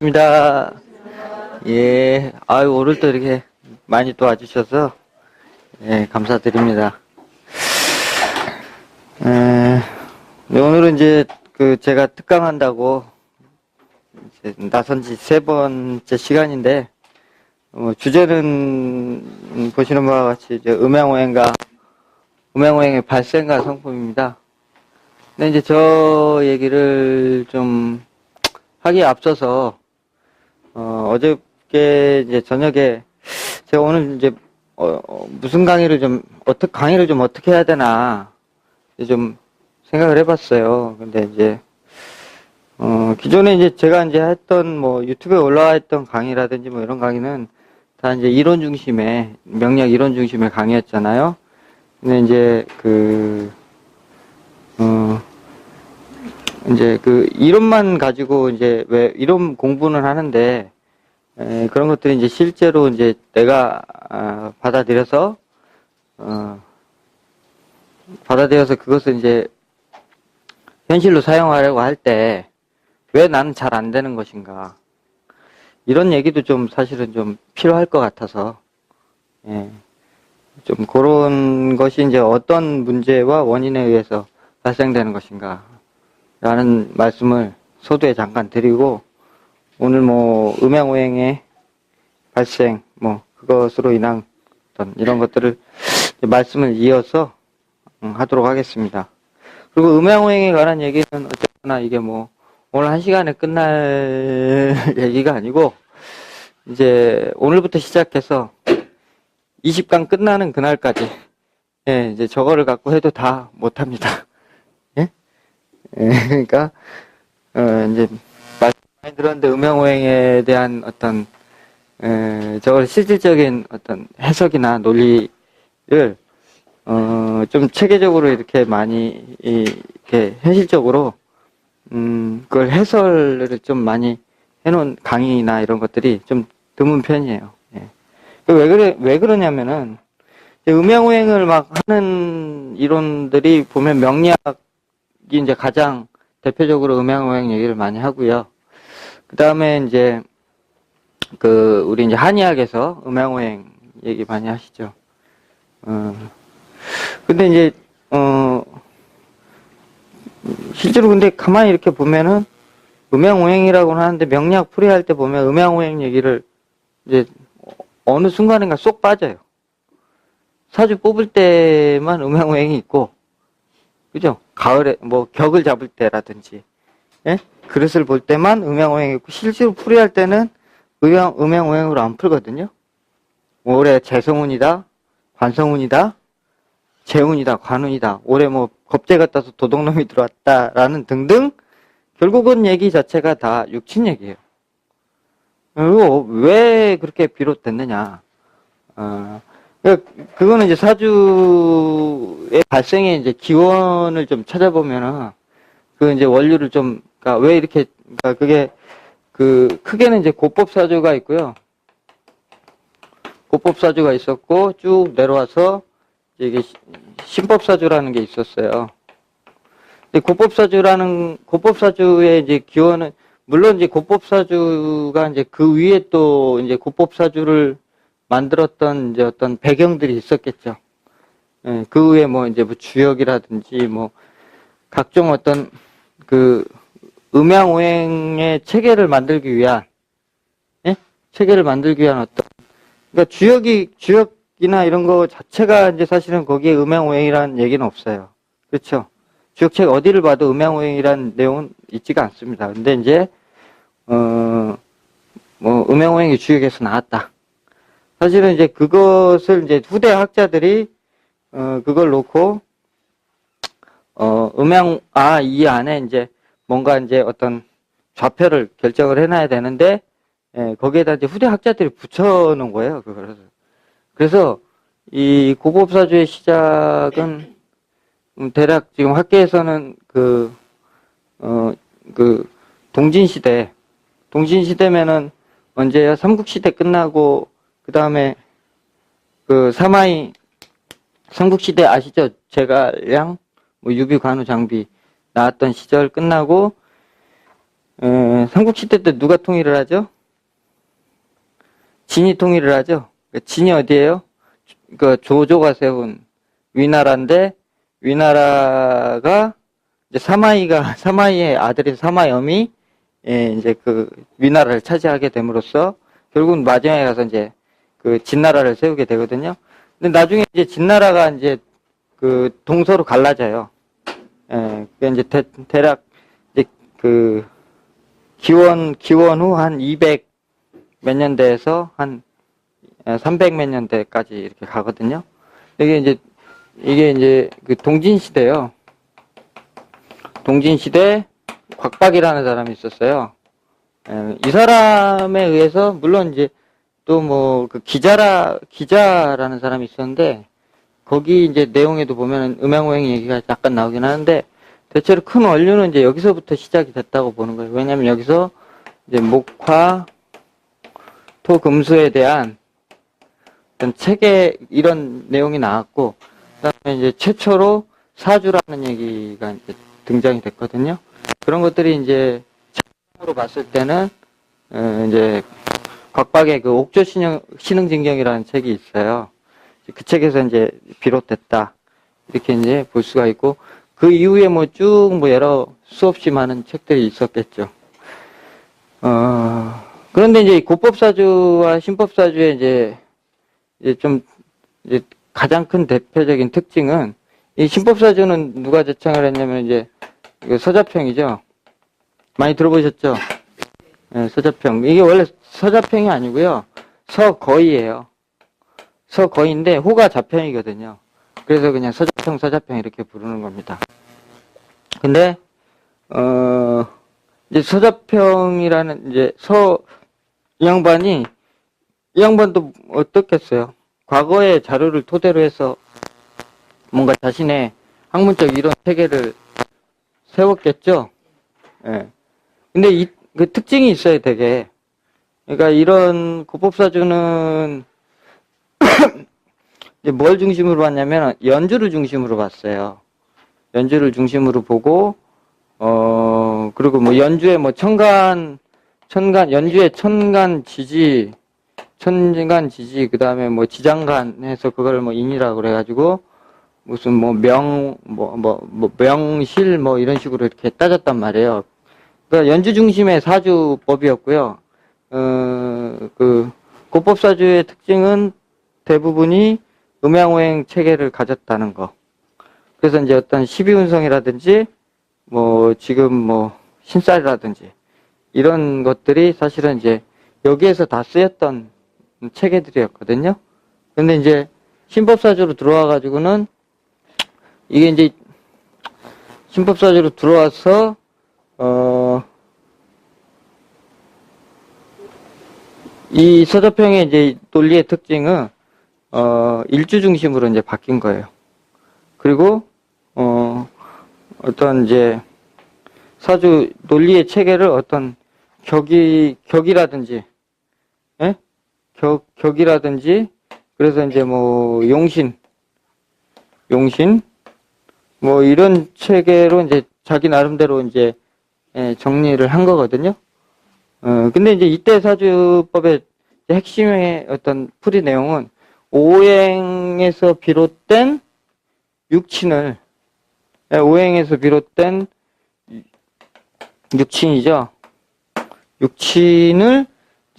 반갑습니다. 예, 아유, 오늘 또 이렇게 많이 또 와주셔서, 예, 감사드립니다. 네, 오늘은 이제, 제가 특강한다고, 이제 나선 지 3번째 시간인데, 주제는, 보시는 바와 같이, 이제 음양오행의 발생과 성품입니다. 근데 이제 저 얘기를 좀 하기에 앞서서, 어저께 이제 저녁에 제가 오늘 이제 무슨 강의를 좀 어떻게 해야 되나 좀 생각을 해봤어요. 근데 이제 기존에 이제 제가 이제 했던 뭐 유튜브에 올라와 있던 강의라든지 뭐 이런 강의는 다 이제 명리학 이론 중심의 강의였잖아요. 근데 이제 이제 이론만 가지고 이제 왜 이론 공부는 하는데 그런 것들이 이제 실제로 이제 내가 받아들여서 그것을 이제 현실로 사용하려고 할 때 왜 나는 잘 안 되는 것인가, 이런 얘기도 좀 사실은 좀 필요할 것 같아서, 예, 좀 그런 것이 이제 어떤 문제와 원인에 의해서 발생되는 것인가 라는 말씀을 소두에 잠깐 드리고, 오늘 뭐 음양오행의 발생, 뭐 그것으로 인한 어떤 이런 것들을 말씀을 이어서 하도록 하겠습니다. 그리고 음양오행에 관한 얘기는 어쨌거나 이게 뭐 오늘 1시간에 끝날 얘기가 아니고, 이제 오늘부터 시작해서 20강 끝나는 그날까지, 예, 이제 저거를 갖고 해도 다 못합니다. 예? 예, 그러니까 이제 말씀 많이 들었는데 음양오행에 대한 어떤 저걸 실질적인 어떤 해석이나 논리를 좀 체계적으로 이렇게 많이 이렇게 현실적으로 그걸 해설을 좀 많이 해놓은 강의나 이런 것들이 좀 드문 편이에요. 예. 왜 그러냐면은 음양오행을 막 하는 이론들이 보면 명리학이 이제 가장 대표적으로 음양오행 얘기를 많이 하고요. 그 다음에 이제 우리 이제 한의학에서 음양오행 얘기 많이 하시죠. 근데 이제 실제로 근데 가만히 이렇게 보면은 음양오행이라고는 하는데 명리학 풀이할 때 보면 음양오행 얘기를 이제 어느 순간인가 쏙 빠져요. 사주 뽑을 때만 음양오행이 있고, 그죠? 가을에 뭐 격을 잡을 때라든지, 예? 그릇을 볼 때만 음양오행이 있고, 실제로 풀이할 때는 음양오행으로 안 풀거든요. 올해 재성운이다, 관성운이다, 재운이다, 관운이다, 올해 뭐 겁재 같아서 도둑놈이 들어왔다라는 등등, 결국은 얘기 자체가 다 육친 얘기예요. 그리고 왜 그렇게 비롯됐느냐. 그거는 이제 사주의 발생의 이제 기원을 좀 찾아보면은, 이제 원류를 좀, 그러니까 왜 이렇게, 그러니까 그게, 크게는 이제 고법사주가 있고요. 고법사주가 있었고, 쭉 내려와서, 이게 신법사주라는 게 있었어요. 고법사주의 이제 기원은, 물론 이제 고법사주가 이제 그 위에 또 이제 고법사주를 만들었던 이제 어떤 배경들이 있었겠죠. 예, 그 후에 뭐 이제 뭐 주역이라든지 뭐 각종 어떤 음양오행의 체계를 만들기 위한, 예? 체계를 만들기 위한 어떤, 그러니까 주역이나 이런 거 자체가 이제 사실은 거기에 음양오행이라는 얘기는 없어요. 그렇죠? 주역책 어디를 봐도 음양오행이라는 내용은 있지가 않습니다. 근데 이제, 뭐, 음양오행이 주역에서 나왔다. 사실은 이제 그것을 이제 후대 학자들이, 그걸 놓고, 이 안에 이제 뭔가 이제 어떤 좌표를 결정을 해놔야 되는데, 예, 거기에다 이제 후대 학자들이 붙여놓은 거예요, 그걸. 그래서 이 고법사주의 시작은 대략 지금 학계에서는 동진시대면은 언제요? 삼국시대 끝나고, 그 다음에 사마이, 삼국시대 아시죠? 제갈량, 뭐 유비, 관우, 장비 나왔던 시절 끝나고, 삼국시대 때 누가 통일을 하죠? 진이 통일을 하죠? 진이 어디예요? 그 조조가 세운 위나라인데, 위나라가 이제 사마이의 아들인 사마염이 이제 그 위나라를 차지하게 됨으로써 결국은 마지막에 가서 이제 그 진나라를 세우게 되거든요. 근데 나중에 이제 진나라가 이제 그 동서로 갈라져요. 그 이제 대략 이제 그 기원 후 한 200 몇 년대에서 한 300 몇 년대까지 이렇게 가거든요. 이게 이제 그 동진시대요. 동진시대 곽박이라는 사람이 있었어요. 이 사람에 의해서, 물론 이제 또 뭐 그 기자라는 사람이 있었는데, 거기 이제 내용에도 보면 음양오행 얘기가 약간 나오긴 하는데, 대체로 큰 원류는 이제 여기서부터 시작이 됐다고 보는 거예요. 왜냐면 여기서 이제 목화, 토, 금수에 대한 어떤 책에 이런 내용이 나왔고, 그 다음에 이제 최초로 사주라는 얘기가 이제 등장이 됐거든요. 그런 것들이 이제 책으로 봤을 때는, 이제 곽박의 그 옥조 신흥진경이라는 책이 있어요. 그 책에서 이제 비롯됐다. 이렇게 이제 볼 수가 있고, 그 이후에 뭐 쭉 뭐 여러 수없이 많은 책들이 있었겠죠. 그런데 이제 고법사주와 신법사주의 이제 좀 이제 가장 큰 대표적인 특징은, 이 신법사주는 누가 제창을 했냐면 이제 서자평이죠. 많이 들어보셨죠? 네, 서자평. 이게 원래 서자평이 아니고요. 서거이예요. 서거인데 호가 자평이거든요. 그래서 그냥 서자평 이렇게 부르는 겁니다. 근데 이제 서자평이라는 이제 이 양반도 어떻겠어요? 과거의 자료를 토대로 해서 뭔가 자신의 학문적 이론 체계를 세웠겠죠? 예. 근데 그 특징이 있어요, 되게. 그러니까 이런 고법사주는 이제 뭘 중심으로 봤냐면 연주를 중심으로 봤어요. 연주를 중심으로 보고, 그리고 뭐 연주에 뭐 연주에 천간지지, 그 다음에 뭐 지장간 해서 그걸 뭐 인이라고 그래가지고, 무슨 뭐 명실 뭐 이런 식으로 이렇게 따졌단 말이에요. 그러니까 연주 중심의 사주법이었고요. 그 고법사주의 특징은 대부분이 음양오행 체계를 가졌다는 거. 그래서 이제 어떤 12운성이라든지 뭐 지금 뭐 신살이라든지 이런 것들이 사실은 이제 여기에서 다 쓰였던 체계들이었거든요. 근데 이제 신법사주로 들어와 가지고는 이게 이제 신법사주로 들어와서 이 서자평의 이제 논리의 특징은 일주 중심으로 이제 바뀐 거예요. 그리고 어떤 이제 사주 논리의 체계를 어떤 격이라든지, 예? 격이라든지, 그래서 이제 뭐 용신 뭐 이런 체계로 이제 자기 나름대로 이제 정리를 한 거거든요. 근데 이제 이때 사주법의 핵심의 어떤 풀이 내용은 오행에서 비롯된 육친을, 오행에서 비롯된 육친이죠. 육친을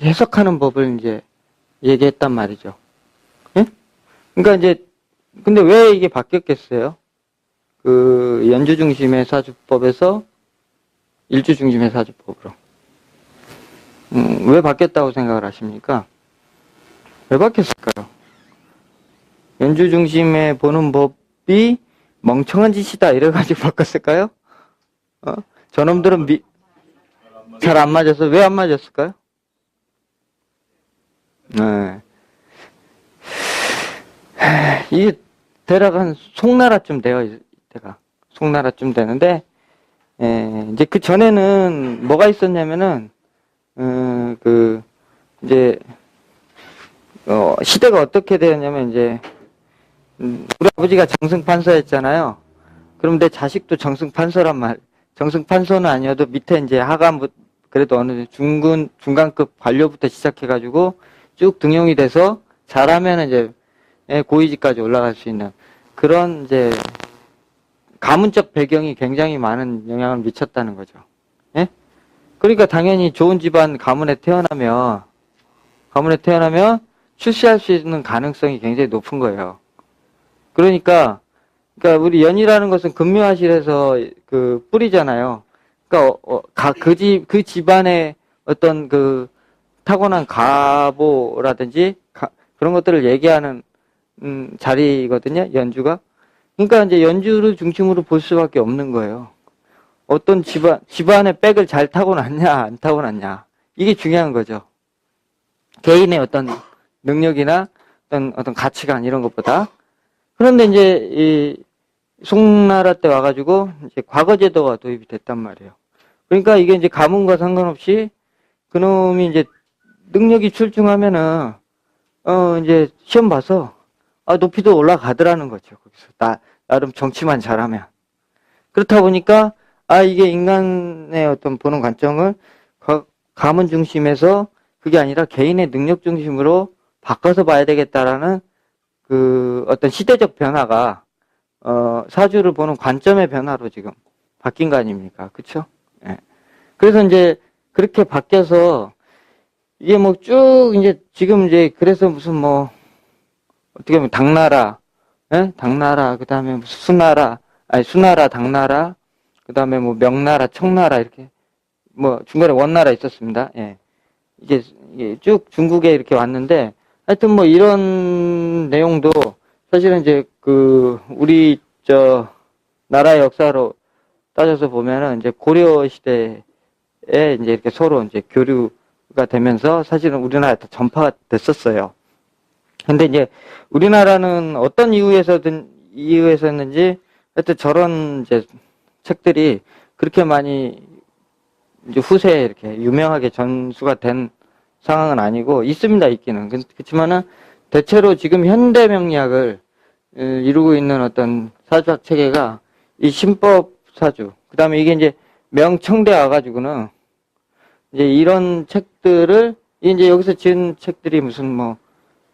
해석하는 법을 이제 얘기했단 말이죠. 예? 그러니까 이제, 근데 왜 이게 바뀌었겠어요? 그 연주 중심의 사주법에서 일주 중심의 사주법으로. 왜 바뀌었다고 생각을 하십니까? 왜 바뀌었을까요? 연주 중심에 보는 법이 멍청한 짓이다 이래가지고 바꿨을까요? 저놈들은 잘 안 맞아서. 왜 안 맞았을까요? 네. 이게 대략 한 송나라쯤 돼요, 이때가. 송나라쯤 되는데, 이제 그 전에는 뭐가 있었냐면은, 이제, 시대가 어떻게 되었냐면, 이제, 우리 아버지가 정승판서였잖아요. 그럼 내 자식도 정승판서란 말, 정승판서는 아니어도 밑에 이제 하가 그래도 어느 중간급 관료부터 시작해가지고 쭉 등용이 돼서 잘하면 이제 고위직까지 올라갈 수 있는 그런 이제 가문적 배경이 굉장히 많은 영향을 미쳤다는 거죠. 예? 그러니까 당연히 좋은 집안 가문에 태어나면 출세할 수 있는 가능성이 굉장히 높은 거예요. 그러니까 우리 연이라는 것은 금묘화실에서 그 뿌리잖아요. 그러니까 그 집안의 어떤 그 타고난 가보라든지 그런 것들을 얘기하는 자리거든요. 연주가. 그러니까 이제 연주를 중심으로 볼 수밖에 없는 거예요. 어떤 집안의 백을 잘 타고났냐 안 타고났냐 이게 중요한 거죠. 개인의 어떤 능력이나 어떤 가치관 이런 것보다. 그런데 이제 이 송나라 때 와가지고 이제 과거제도가 도입이 됐단 말이에요. 그러니까 이게 이제 가문과 상관없이 그놈이 이제 능력이 출중하면은 이제 시험 봐서 높이도 올라가더라는 거죠. 거기서 나름 정치만 잘하면. 그렇다 보니까 이게 인간의 어떤 보는 관점을 가문 중심에서 그게 아니라 개인의 능력 중심으로 바꿔서 봐야 되겠다라는 그 어떤 시대적 변화가 사주를 보는 관점의 변화로 지금 바뀐 거 아닙니까? 그쵸? 예. 그래서 이제 그렇게 바뀌어서 이게 뭐 쭉 이제 지금 이제 그래서 무슨 뭐 어떻게 보면 당나라, 예? 당나라, 그 다음에 무슨 수나라, 당나라, 그 다음에 뭐 명나라, 청나라 이렇게 뭐 중간에 원나라 있었습니다. 예. 이게 쭉 중국에 이렇게 왔는데 하여튼 뭐 이런 내용도 사실은 이제 우리 나라의 역사로 따져서 보면은 이제 고려 시대에 이제 이렇게 서로 이제 교류가 되면서 사실은 우리나라에 다 전파가 됐었어요. 근데 이제 우리나라는 어떤 이유에서였는지 하여튼 저런 이제 책들이 그렇게 많이 이제 후세에 이렇게 유명하게 전수가 된 상황은 아니고 있습니다, 있기는. 그렇지만은 대체로 지금 현대 명리학을 이루고 있는 어떤 사주학 체계가 이 신법 사주. 그 다음에 이게 이제 명청대 와가지고는 이제 이런 책들을 이제 여기서 지은 책들이 무슨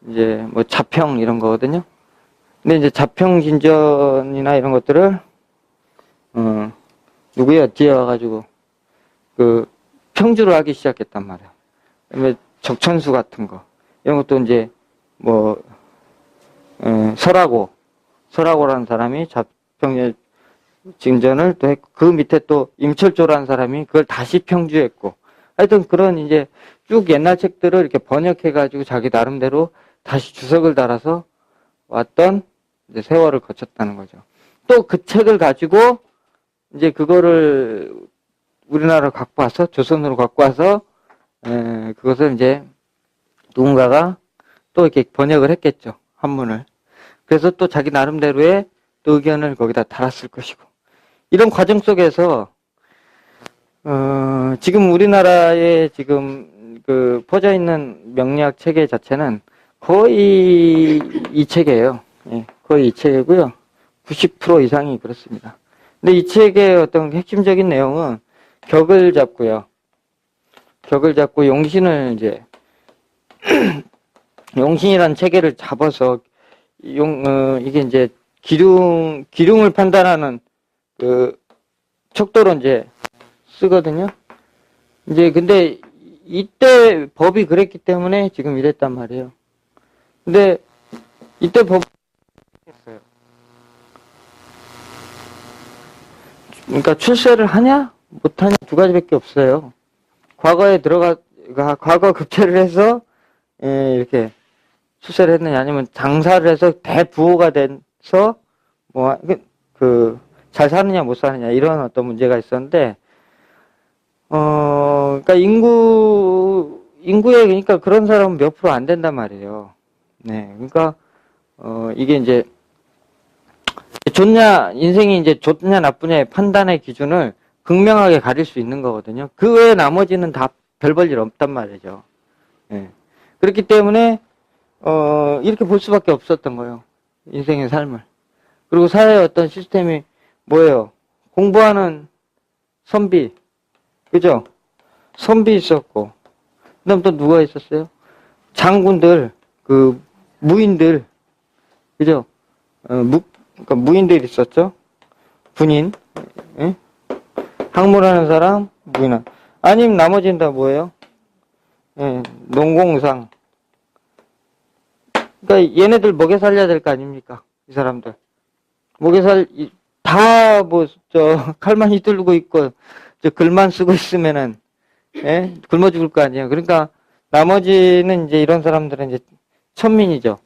이제 자평 이런 거거든요. 근데 이제 자평 진전이나 이런 것들을 누구야 뒤에 와가지고 평주를 하기 시작했단 말이야. 그다음에 적천수 같은 거 이런 것도 이제 설하고라는 사람이 자평 진전을 또 했고 그 밑에 또 임철조라는 사람이 그걸 다시 평주했고 하여튼 그런 이제 쭉 옛날 책들을 이렇게 번역해가지고 자기 나름대로 다시 주석을 달아서 왔던 이제 세월을 거쳤다는 거죠. 또 그 책을 가지고 이제 그거를 우리나라로 갖고 와서 조선으로 갖고 와서 그것을 이제 누군가가 또 이렇게 번역을 했겠죠. 한문을. 그래서 또 자기 나름대로의 또 의견을 거기다 달았을 것이고 이런 과정 속에서 지금 우리나라에 지금 퍼져 있는 명리학 체계 자체는 거의 이 체계예요. 예, 거의 이 체계고요. 90% 이상이 그렇습니다. 근데 이 책의 어떤 핵심적인 내용은 격을 잡고요. 격을 잡고 용신을 이제 용신이라는 체계를 잡아서 이게 이제 기륭을 판단하는 척도로 이제 쓰거든요. 이제 근데 이때 법이 그랬기 때문에 지금 이랬단 말이에요. 근데 이때 법이 했어요. 그러니까 출세를 하냐 못하냐 두 가지밖에 없어요. 과거 급제를 해서 이렇게 출세를 했느냐 아니면 장사를 해서 대부호가 돼서 잘 사느냐 못 사느냐 이런 어떤 문제가 있었는데 그러니까 인구에 그러니까 그런 사람은 몇 프로 안 된단 말이에요. 네, 그러니까 이게 이제 인생이 이제 좋냐 나쁘냐의 판단의 기준을 극명하게 가릴 수 있는 거거든요. 그 외에 나머지는 다 별 볼 일 없단 말이죠. 네. 그렇기 때문에 이렇게 볼 수밖에 없었던 거예요. 인생의 삶을. 그리고 사회의 어떤 시스템이 뭐예요? 공부하는 선비, 그죠? 선비 있었고, 그 다음 또 누가 있었어요? 장군들, 무인들, 그죠? 그러니까 무인들 있었죠? 군인, 예? 항문하는 사람, 무인. 아니면 나머지는 다 뭐예요? 예, 농공상. 그러니까 얘네들 먹여 살려야 될 거 아닙니까? 이 사람들. 다 칼만 휘두르고 있고, 글만 쓰고 있으면은, 예? 굶어 죽을 거 아니에요. 그러니까 나머지는 이제 이런 사람들은 이제 천민이죠.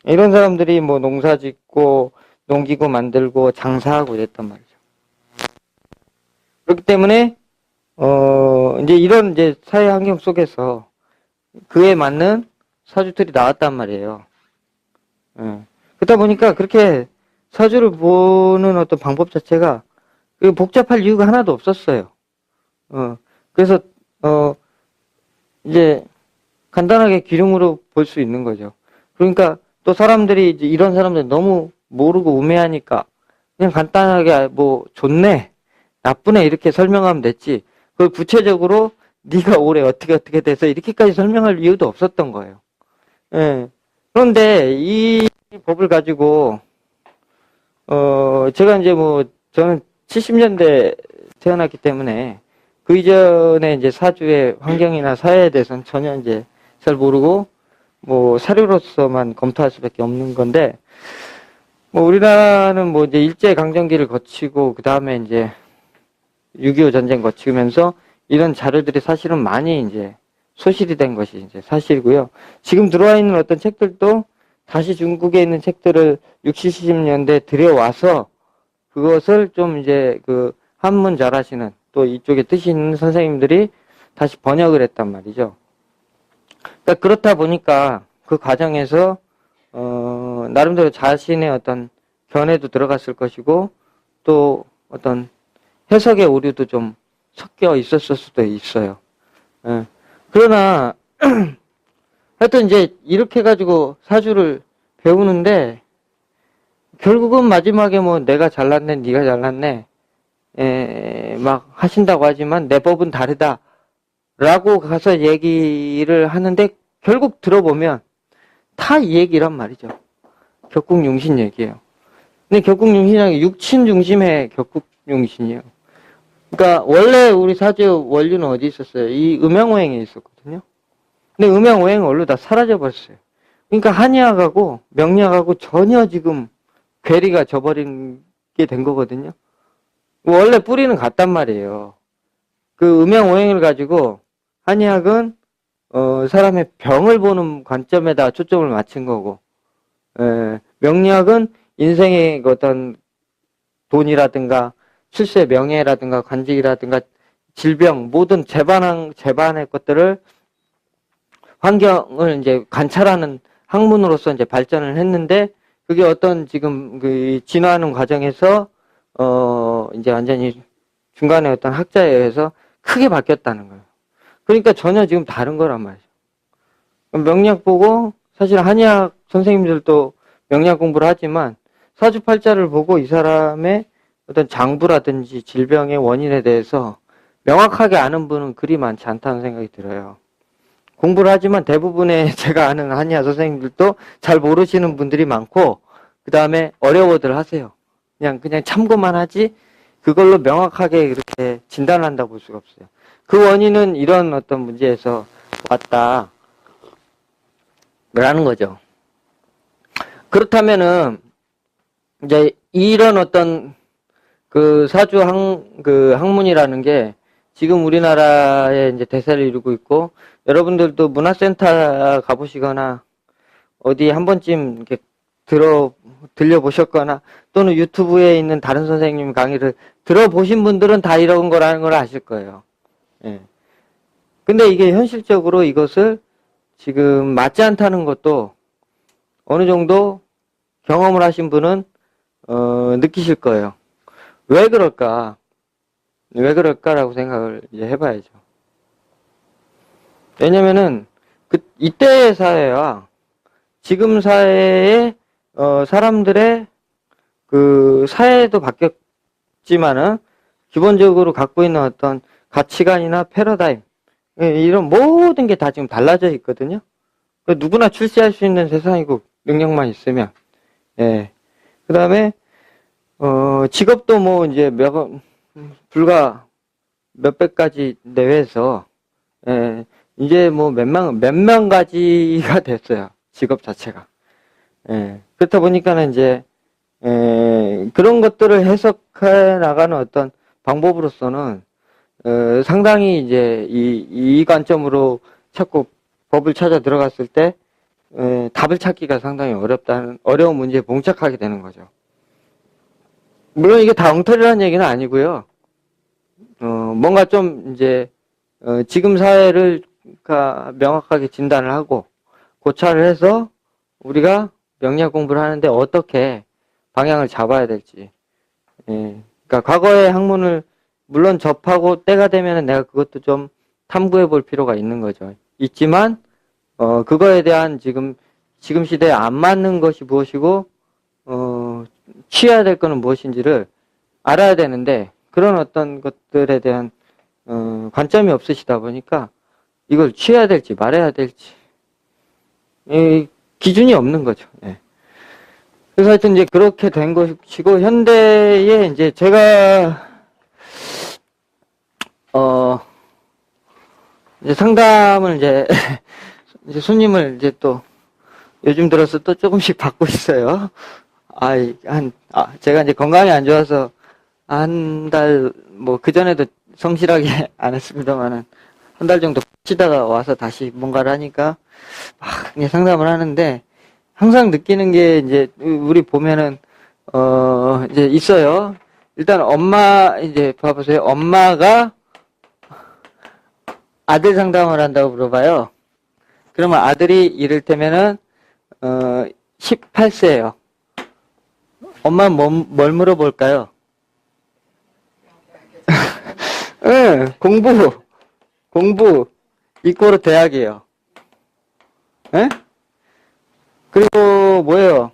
이런 사람들이 뭐 농사 짓고, 농기구 만들고, 장사하고 이랬단 말이죠. 그렇기 때문에, 이제 이런 이제 사회 환경 속에서 그에 맞는 사주들이 나왔단 말이에요. 예. 그러다 보니까 그렇게 사주를 보는 어떤 방법 자체가 복잡할 이유가 하나도 없었어요. 그래서, 이제 간단하게 기lum으로 볼 수 있는 거죠. 그러니까 또 사람들이 이제 이런 사람들 너무 모르고 우매하니까 그냥 간단하게 뭐 좋네, 나쁘네 이렇게 설명하면 됐지. 그걸 구체적으로 네가 올해 어떻게 돼서 이렇게까지 설명할 이유도 없었던 거예요. 예. 그런데 이 법을 가지고 제가 이제 저는 70년대 태어났기 때문에 그 이전에 이제 사주의 환경이나 사회에 대해서는 전혀 이제 잘 모르고 사료로서만 검토할 수밖에 없는 건데 우리나라는 이제 일제 강점기를 거치고 그 다음에 이제 6.25 전쟁 거치면서 이런 자료들이 사실은 많이 이제 소실이 된 것이 이제 사실이고요. 지금 들어와 있는 어떤 책들도 다시 중국에 있는 책들을 60, 70년대 들여와서 그것을 좀 이제 한문 잘하시는 또 이쪽에 뜻이 있는 선생님들이 다시 번역을 했단 말이죠. 그러니까 그렇다 보니까 그 과정에서 나름대로 자신의 어떤 견해도 들어갔을 것이고 또 어떤 해석의 오류도 좀 섞여 있었을 수도 있어요. 예. 그러나 하여튼 이제 이렇게 해가지고 사주를 배우는데 결국은 마지막에 내가 잘났네, 네가 잘났네, 막 하신다고 하지만 내 법은 다르다 라고 가서 얘기를 하는데 결국 들어보면 다 이 얘기란 말이죠. 격국융신 얘기예요. 근데 격국융신이라는 게 육친 중심의 격국융신이에요. 그러니까 원래 우리 사주 원류는 어디 있었어요? 이 음양오행에 있었거든요. 근데 음양오행은 원래 다 사라져 버렸어요. 그러니까 한의학하고 명리학하고 전혀 지금 괴리가 져버린 게 된 거거든요. 원래 뿌리는 같단 말이에요. 그 음양오행을 가지고 한의학은 사람의 병을 보는 관점에다 초점을 맞춘 거고, 명리학은 인생의 어떤 돈이라든가 출세 명예라든가 관직이라든가 질병 모든 재반의 것들을 환경을 이제 관찰하는 학문으로서 이제 발전을 했는데 그게 어떤 지금 진화하는 과정에서 이제 완전히 중간에 어떤 학자에 의해서 크게 바뀌었다는 거예요. 그러니까 전혀 지금 다른 거란 말이죠. 명리학 보고 사실 한의학 선생님들도 명리학 공부를 하지만 사주팔자를 보고 이 사람의 어떤 장부라든지 질병의 원인에 대해서 명확하게 아는 분은 그리 많지 않다는 생각이 들어요. 공부를 하지만 대부분의 제가 아는 한의학 선생님들도 잘 모르시는 분들이 많고 그 다음에 어려워들 하세요. 그냥 참고만 하지 그걸로 명확하게 그렇게 진단을 한다고 볼 수가 없어요. 그 원인은 이런 어떤 문제에서 왔다 라는 거죠. 그렇다면은 이제 이런 어떤 사주 학문이라는 게 지금 우리나라에 이제 대세를 이루고 있고 여러분들도 문화센터 가보시거나 어디 한 번쯤 이렇게 들려보셨거나 또는 유튜브에 있는 다른 선생님 강의를 들어보신 분들은 다 이런 거라는 걸 아실 거예요. 예. 근데 이게 현실적으로 이것을 지금 맞지 않다는 것도 어느 정도 경험을 하신 분은 느끼실 거예요. 왜 그럴까? 왜 그럴까라고 생각을 이제 해봐야죠. 왜냐면은 이때의 사회와 지금 사회의 사람들의 사회도 바뀌었지만은 기본적으로 갖고 있는 어떤 가치관이나 패러다임 예, 이런 모든 게 다 지금 달라져 있거든요. 누구나 출세할 수 있는 세상이고, 능력만 있으면. 예. 그 다음에, 직업도 뭐, 이제 불과 몇백 가지 내외에서, 예, 이제 뭐 몇만 가지가 됐어요. 직업 자체가. 예. 그렇다 보니까는 이제, 그런 것들을 해석해 나가는 어떤 방법으로서는, 상당히 이제 이 관점으로 자꾸 법을 찾아 들어갔을 때, 답을 찾기가 상당히 어려운 문제에 봉착하게 되는 거죠. 물론 이게 다 엉터리라는 얘기는 아니고요. 뭔가 좀 이제, 지금 사회를 명확하게 진단을 하고 고찰을 해서 우리가 명리학 공부를 하는데 어떻게 방향을 잡아야 될지. 예. 그러니까 과거의 학문을 물론 접하고 때가 되면 내가 그것도 좀 탐구해 볼 필요가 있는 거죠. 있지만, 그거에 대한 지금 시대에 안 맞는 것이 무엇이고, 취해야 될 거는 무엇인지를 알아야 되는데, 그런 어떤 것들에 대한, 관점이 없으시다 보니까, 이걸 취해야 될지 말아야 될지, 기준이 없는 거죠. 예. 그래서 하여튼 이제 그렇게 된 것이고, 현대에 이제 제가, 이제 상담을 이제 손님을 이제 또 요즘 들어서 또 조금씩 받고 있어요. 제가 이제 건강이 안 좋아서 한 달, 뭐, 그전에도 성실하게 안 했습니다만은, 한 달 정도 쉬다가 와서 다시 뭔가를 하니까, 그냥 상담을 하는데, 항상 느끼는 게, 이제, 우리 보면은, 이제 있어요. 일단 이제 봐보세요. 엄마가 아들 상담을 한다고 물어봐요. 그러면 아들이 이를테면은, 18세예요. 엄마는 뭘 물어볼까요? 응, 공부, 이꼬르 대학이에요. 예? 그리고 뭐예요?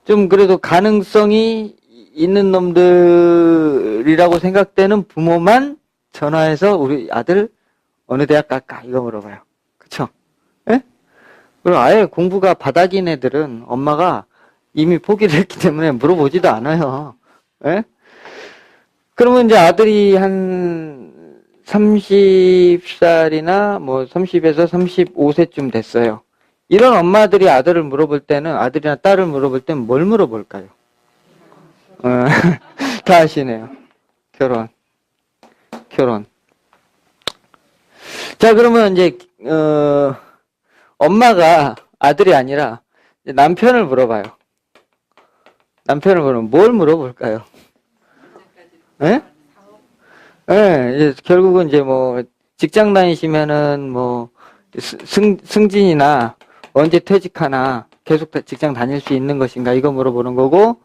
좀 그래도 가능성이 있는 놈들이라고 생각되는 부모만 전화해서 우리 아들 어느 대학 갈까? 이거 물어봐요. 그쵸? 예? 그리고 아예 공부가 바닥인 애들은 엄마가 이미 포기를 했기 때문에 물어보지도 않아요. 예? 그러면 이제 아들이 한 30살이나 뭐 30에서 35세쯤 됐어요. 이런 엄마들이 아들을 물어볼 때는, 아들이나 딸을 물어볼 때는 뭘 물어볼까요? 다 아시네요. 결혼. 자, 그러면 이제, 엄마가 아들이 아니라 남편을 물어봐요. 남편을 물으면 뭘 물어볼까요? 예? 예, 이제 결국은 이제 뭐, 직장 다니시면은 뭐, 승진이나 언제 퇴직하나 계속 직장 다닐 수 있는 것인가 이거 물어보는 거고,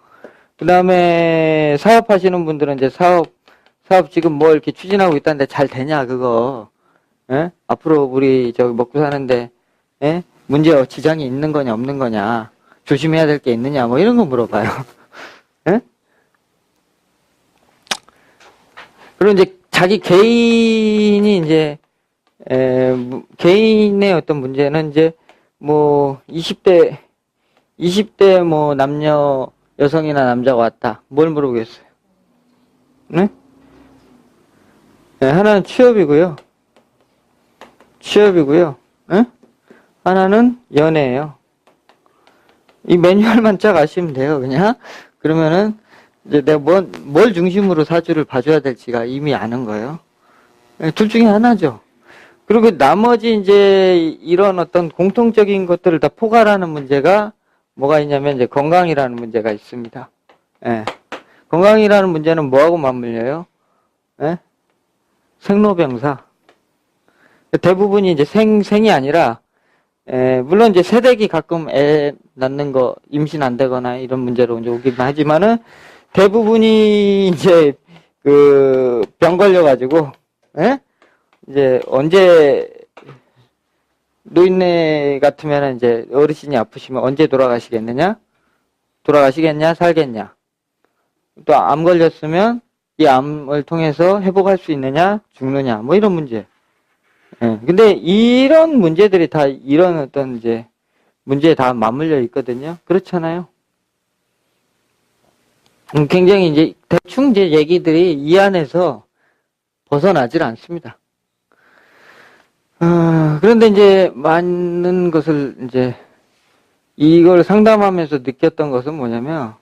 그 다음에 사업하시는 분들은 이제 사업 지금 뭐 이렇게 추진하고 있다는데 잘 되냐, 그거. 예? 앞으로 우리 저기 먹고 사는데, 예? 지장이 있는 거냐, 없는 거냐, 조심해야 될 게 있느냐, 뭐 이런 거 물어봐요. 예? 그리고 이제 자기 개인이 이제, 개인의 어떤 문제는 이제, 뭐, 20대 뭐 여성이나 남자가 왔다. 뭘 물어보겠어요? 네? 네, 하나는 취업이고요. 네? 하나는 연애예요. 이 매뉴얼만 쫙 아시면 돼요, 그냥. 그러면은, 이제 내가 뭘 중심으로 사주를 봐줘야 될지가 이미 아는 거예요. 네, 둘 중에 하나죠. 그리고 나머지 이제 이런 어떤 공통적인 것들을 다 포괄하는 문제가 뭐가 있냐면 이제 건강이라는 문제가 있습니다. 예. 건강이라는 문제는 뭐하고 맞물려요? 예? 생로병사. 대부분이 이제 생이 아니라, 물론 이제 새댁이 가끔 애 낳는 거, 임신 안 되거나 이런 문제로 이제 오긴 하지만은 대부분이 이제 병 걸려가지고, 예? 이제 언제 노인네 같으면 이제 어르신이 아프시면 언제 돌아가시겠냐, 살겠냐. 또 암 걸렸으면 이 암을 통해서 회복할 수 있느냐, 죽느냐, 뭐 이런 문제. 예. 근데 이런 문제들이 다 이런 어떤 이제 문제에 다 맞물려 있거든요. 그렇잖아요. 굉장히 이제 대충 이제 얘기들이 이 안에서 벗어나질 않습니다. 그런데 이제 많은 것을 이제 이걸 상담하면서 느꼈던 것은 뭐냐면,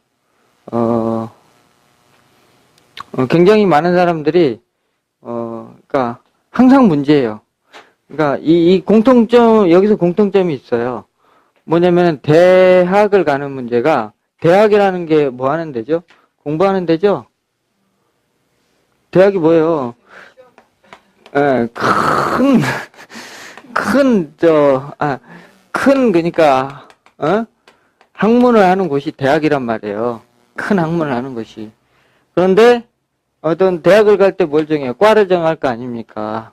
굉장히 많은 사람들이, 그러니까 항상 문제예요. 그러니까 이 공통점, 여기서 공통점이 있어요. 뭐냐면 대학을 가는 문제가, 대학이라는 게 뭐 하는 데죠? 공부하는 데죠? 대학이 뭐예요? 예, 그니까, 학문을 하는 곳이 대학이란 말이에요. 큰 학문을 하는 곳이. 그런데 어떤 대학을 갈 때 뭘 정해요? 과를 정할 거 아닙니까?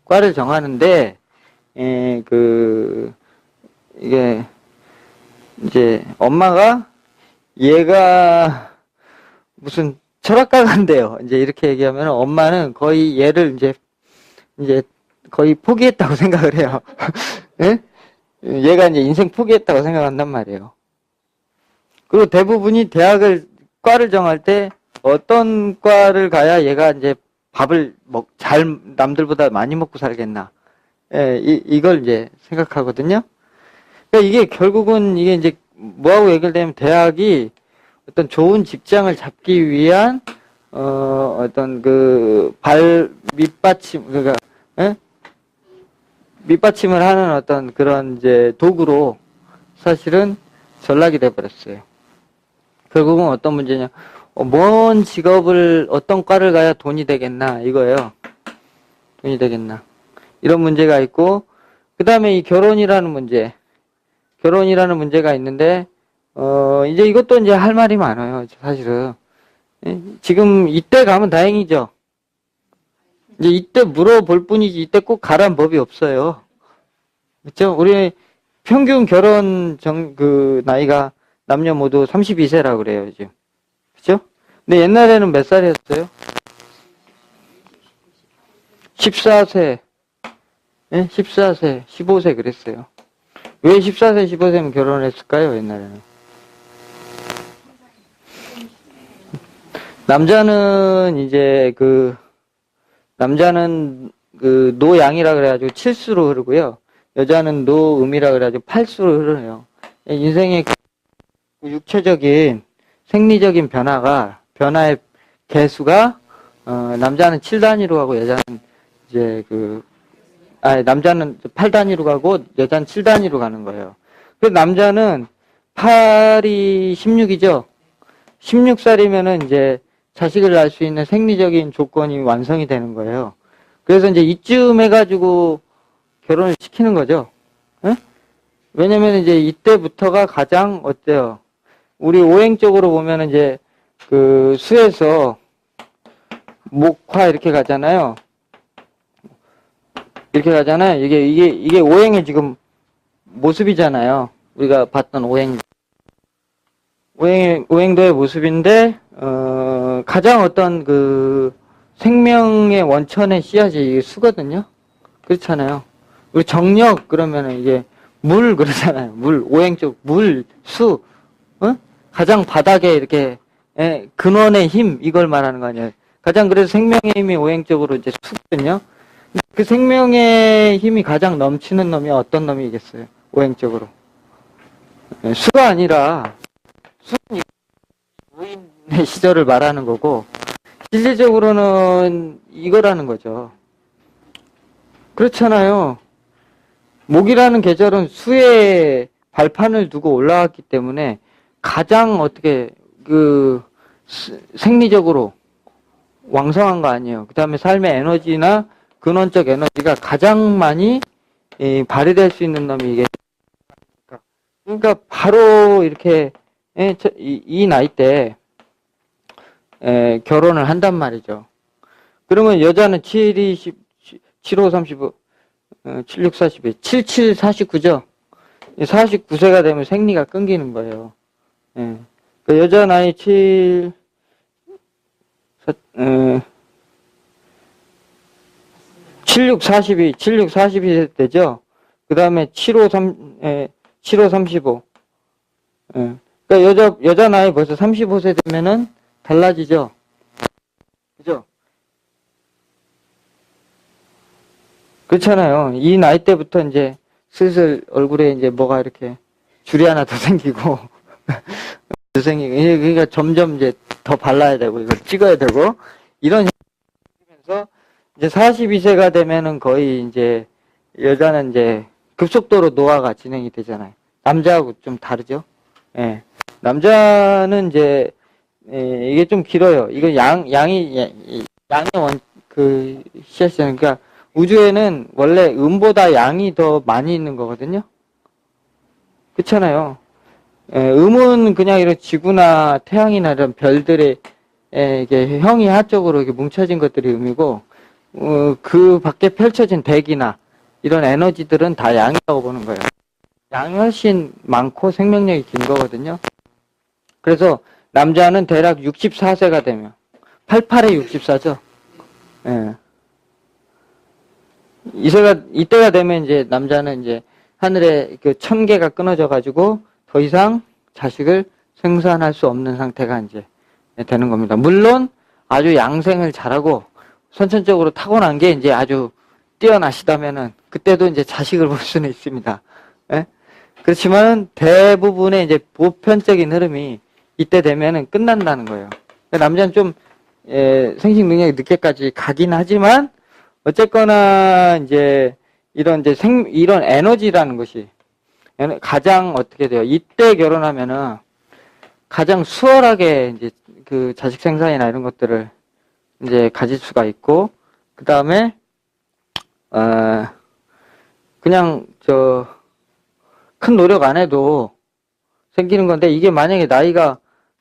과를 정하는데, 이게, 이제, 엄마가, 얘가 무슨 철학과 간대요. 이제 이렇게 얘기하면 엄마는 거의 얘를 이제 거의 포기했다고 생각을 해요. 예? 얘가 이제 인생 포기했다고 생각한단 말이에요. 그리고 대부분이 과를 정할 때 어떤 과를 가야 얘가 이제 밥을 남들보다 많이 먹고 살겠나. 예, 이걸 이제 생각하거든요. 그러니까 이게 결국은 이게 이제 뭐하고 연결되면 대학이 어떤 좋은 직장을 잡기 위한, 어떤 밑받침, 그러니까, 예? 밑받침을 하는 어떤 그런 이제 도구로 사실은 전락이 돼버렸어요. 결국은 어떤 문제냐. 뭔 직업을, 어떤 과를 가야 돈이 되겠나, 이거예요. 돈이 되겠나. 이런 문제가 있고, 그 다음에 이 결혼이라는 문제가 있는데, 이제 이것도 이제 할 말이 많아요, 사실은. 예? 지금 이때 가면 다행이죠. 이제 이때 물어볼 뿐이지, 이때 꼭 가란 법이 없어요. 그렇죠? 우리 평균 나이가 남녀 모두 32세라고 그래요, 요즘. 그죠? 근데 옛날에는 몇 살이었어요? 14세. 예? 14세, 15세 그랬어요. 왜 14세, 15세면 결혼을 했을까요, 옛날에는? 남자는 노양이라 그래가지고 칠수로 흐르고요. 여자는 노음이라 그래가지고 팔수로 흐르네요. 인생의 육체적인 생리적인 변화의 개수가, 남자는 7단위로 가고 여자는 이제 남자는 8단위로 가고 여자는 7단위로 가는 거예요. 그래서 남자는 8이 16이죠. 16살이면은 이제 자식을 낳을 수 있는 생리적인 조건이 완성이 되는 거예요. 그래서 이제 이쯤 해가지고 결혼을 시키는 거죠. 예? 왜냐면 이제 이때부터가 가장 어때요? 우리 오행적으로 보면 이제 수에서 목화 이렇게 가잖아요. 이렇게 가잖아요. 이게 오행의 지금 모습이잖아요. 우리가 봤던 오행도의 모습인데, 가장 어떤 생명의 원천의 씨앗이 이게 수거든요. 그렇잖아요. 우리 정력 그러면은 이게 물 그러잖아요. 오행적 수, 가장 바닥에 이렇게, 근원의 힘, 이걸 말하는 거 아니에요. 가장 그래서 생명의 힘이 오행적으로 이제 수거든요. 그 생명의 힘이 가장 넘치는 놈이 어떤 놈이겠어요? 오행적으로. 수가 아니라, 수는 무인의 시절을 말하는 거고, 실질적으로는 이거라는 거죠. 그렇잖아요. 목이라는 계절은 수의 발판을 두고 올라왔기 때문에 가장 생리적으로 왕성한 거 아니에요. 그 다음에 삶의 에너지나 근원적 에너지가 가장 많이 발휘될 수 있는 놈이 이게. 그러니까 바로 이렇게 이 나이 때 결혼을 한단 말이죠. 그러면 여자는 75, 35, 76, 42, 77, 49죠. 49세가 되면 생리가 끊기는 거예요. 그 여자 나이 76, 42세 때죠. 그 다음에 75, 35. 예. 그러니까 여자 나이 벌써 35세 되면은 달라지죠. 그죠? 그렇잖아요. 이 나이 때부터 이제 슬슬 얼굴에 이제 뭐가 이렇게 줄이 하나 더 생기고, 더 생기고, 그러니까 점점 이제 더 발라야 되고, 이걸 찍어야 되고, 이런 현상이 이제 42세가 되면은 거의 이제 여자는 이제 급속도로 노화가 진행이 되잖아요. 남자하고 좀 다르죠? 예. 남자는 이제, 이게 좀 길어요. 이거 양의 씨앗이잖아요. 그러니까 우주에는 원래 음보다 양이 더 많이 있는 거거든요. 그렇잖아요. 음은 그냥 이런 지구나 태양이나 이런 별들의 이게 형이하쪽으로 이렇게 뭉쳐진 것들이 음이고, 그 밖에 펼쳐진 대기나 이런 에너지들은 다 양이라고 보는 거예요. 양이 훨씬 많고 생명력이 긴 거거든요. 그래서 남자는 대략 64세가 되면 88에 64죠. 예. 이때가 되면 이제 남자는 이제 하늘에 그 1000개가 끊어져 가지고 더 이상 자식을 생산할 수 없는 상태가 이제 되는 겁니다. 물론 아주 양생을 잘하고 선천적으로 타고난 게 이제 아주 뛰어나시다면은 그때도 이제 자식을 볼 수는 있습니다. 예? 그렇지만 대부분의 이제 보편적인 흐름이 이때 되면은 끝난다는 거예요. 남자는 좀 생식 능력이 늦게까지 가긴 하지만 어쨌거나 이제 이런 에너지라는 것이 가장 어떻게 돼요? 이때 결혼하면은 가장 수월하게 이제 그 자식 생산이나 이런 것들을 이제 가질 수가 있고, 그 다음에 그냥 큰 노력 안 해도 생기는 건데, 이게 만약에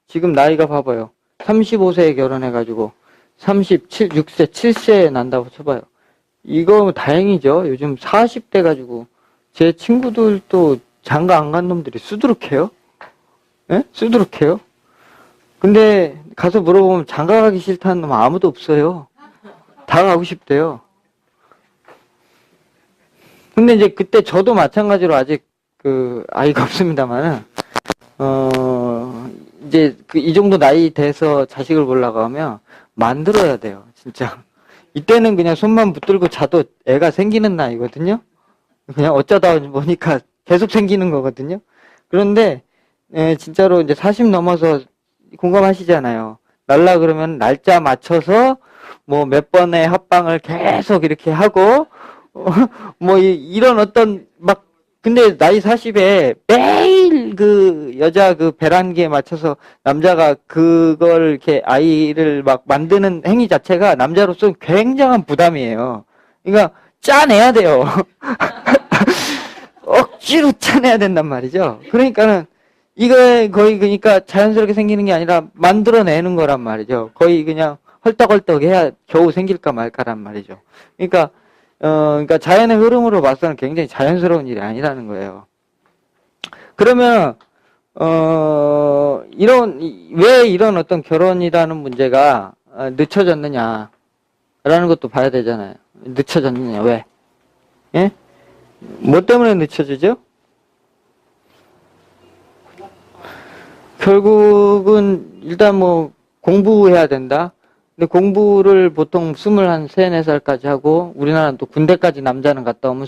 지금 나이가 봐봐요. 35세에 결혼해가지고 6세, 7세에 난다고 쳐봐요. 이거 다행이죠. 요즘 40대 가지고 제 친구들도 장가 안 간 놈들이 수두룩해요. 예? 수두룩해요. 근데 가서 물어보면 장가 가기 싫다는 놈 아무도 없어요. 다 가고 싶대요. 근데 이제 그때 저도 마찬가지로 아직 아이가 없습니다만은, 이제 이 정도 나이 돼서 자식을 보려고 하면 만들어야 돼요, 진짜. 이때는 그냥 손만 붙들고 자도 애가 생기는 나이거든요? 그냥 어쩌다 보니까 계속 생기는 거거든요? 그런데, 진짜로 이제 40 넘어서 공감하시잖아요. 날라 그러면 날짜 맞춰서 뭐 몇 번의 합방을 계속 이렇게 하고, 뭐 이런 어떤 근데 나이 40에 매일 그 여자 그 배란기에 맞춰서 남자가 그걸 이렇게 아이를 막 만드는 행위 자체가 남자로서 굉장한 부담이에요. 그러니까 짜내야 돼요. 억지로 짜내야 된단 말이죠. 그러니까는 이거 거의 그러니까 자연스럽게 생기는 게 아니라 만들어내는 거란 말이죠. 거의 그냥 헐떡헐떡 해야 겨우 생길까 말까란 말이죠. 그러니까 자연의 흐름으로 봐서는 굉장히 자연스러운 일이 아니라는 거예요. 그러면, 왜 이런 어떤 결혼이라는 문제가 늦춰졌느냐라는 것도 봐야 되잖아요. 늦춰졌느냐, 왜? 예? 뭐 때문에 늦춰지죠? 결국은 일단 뭐 공부해야 된다. 근데 공부를 보통 23~24살까지 하고, 우리나라는 또 군대까지 남자는 갔다 오면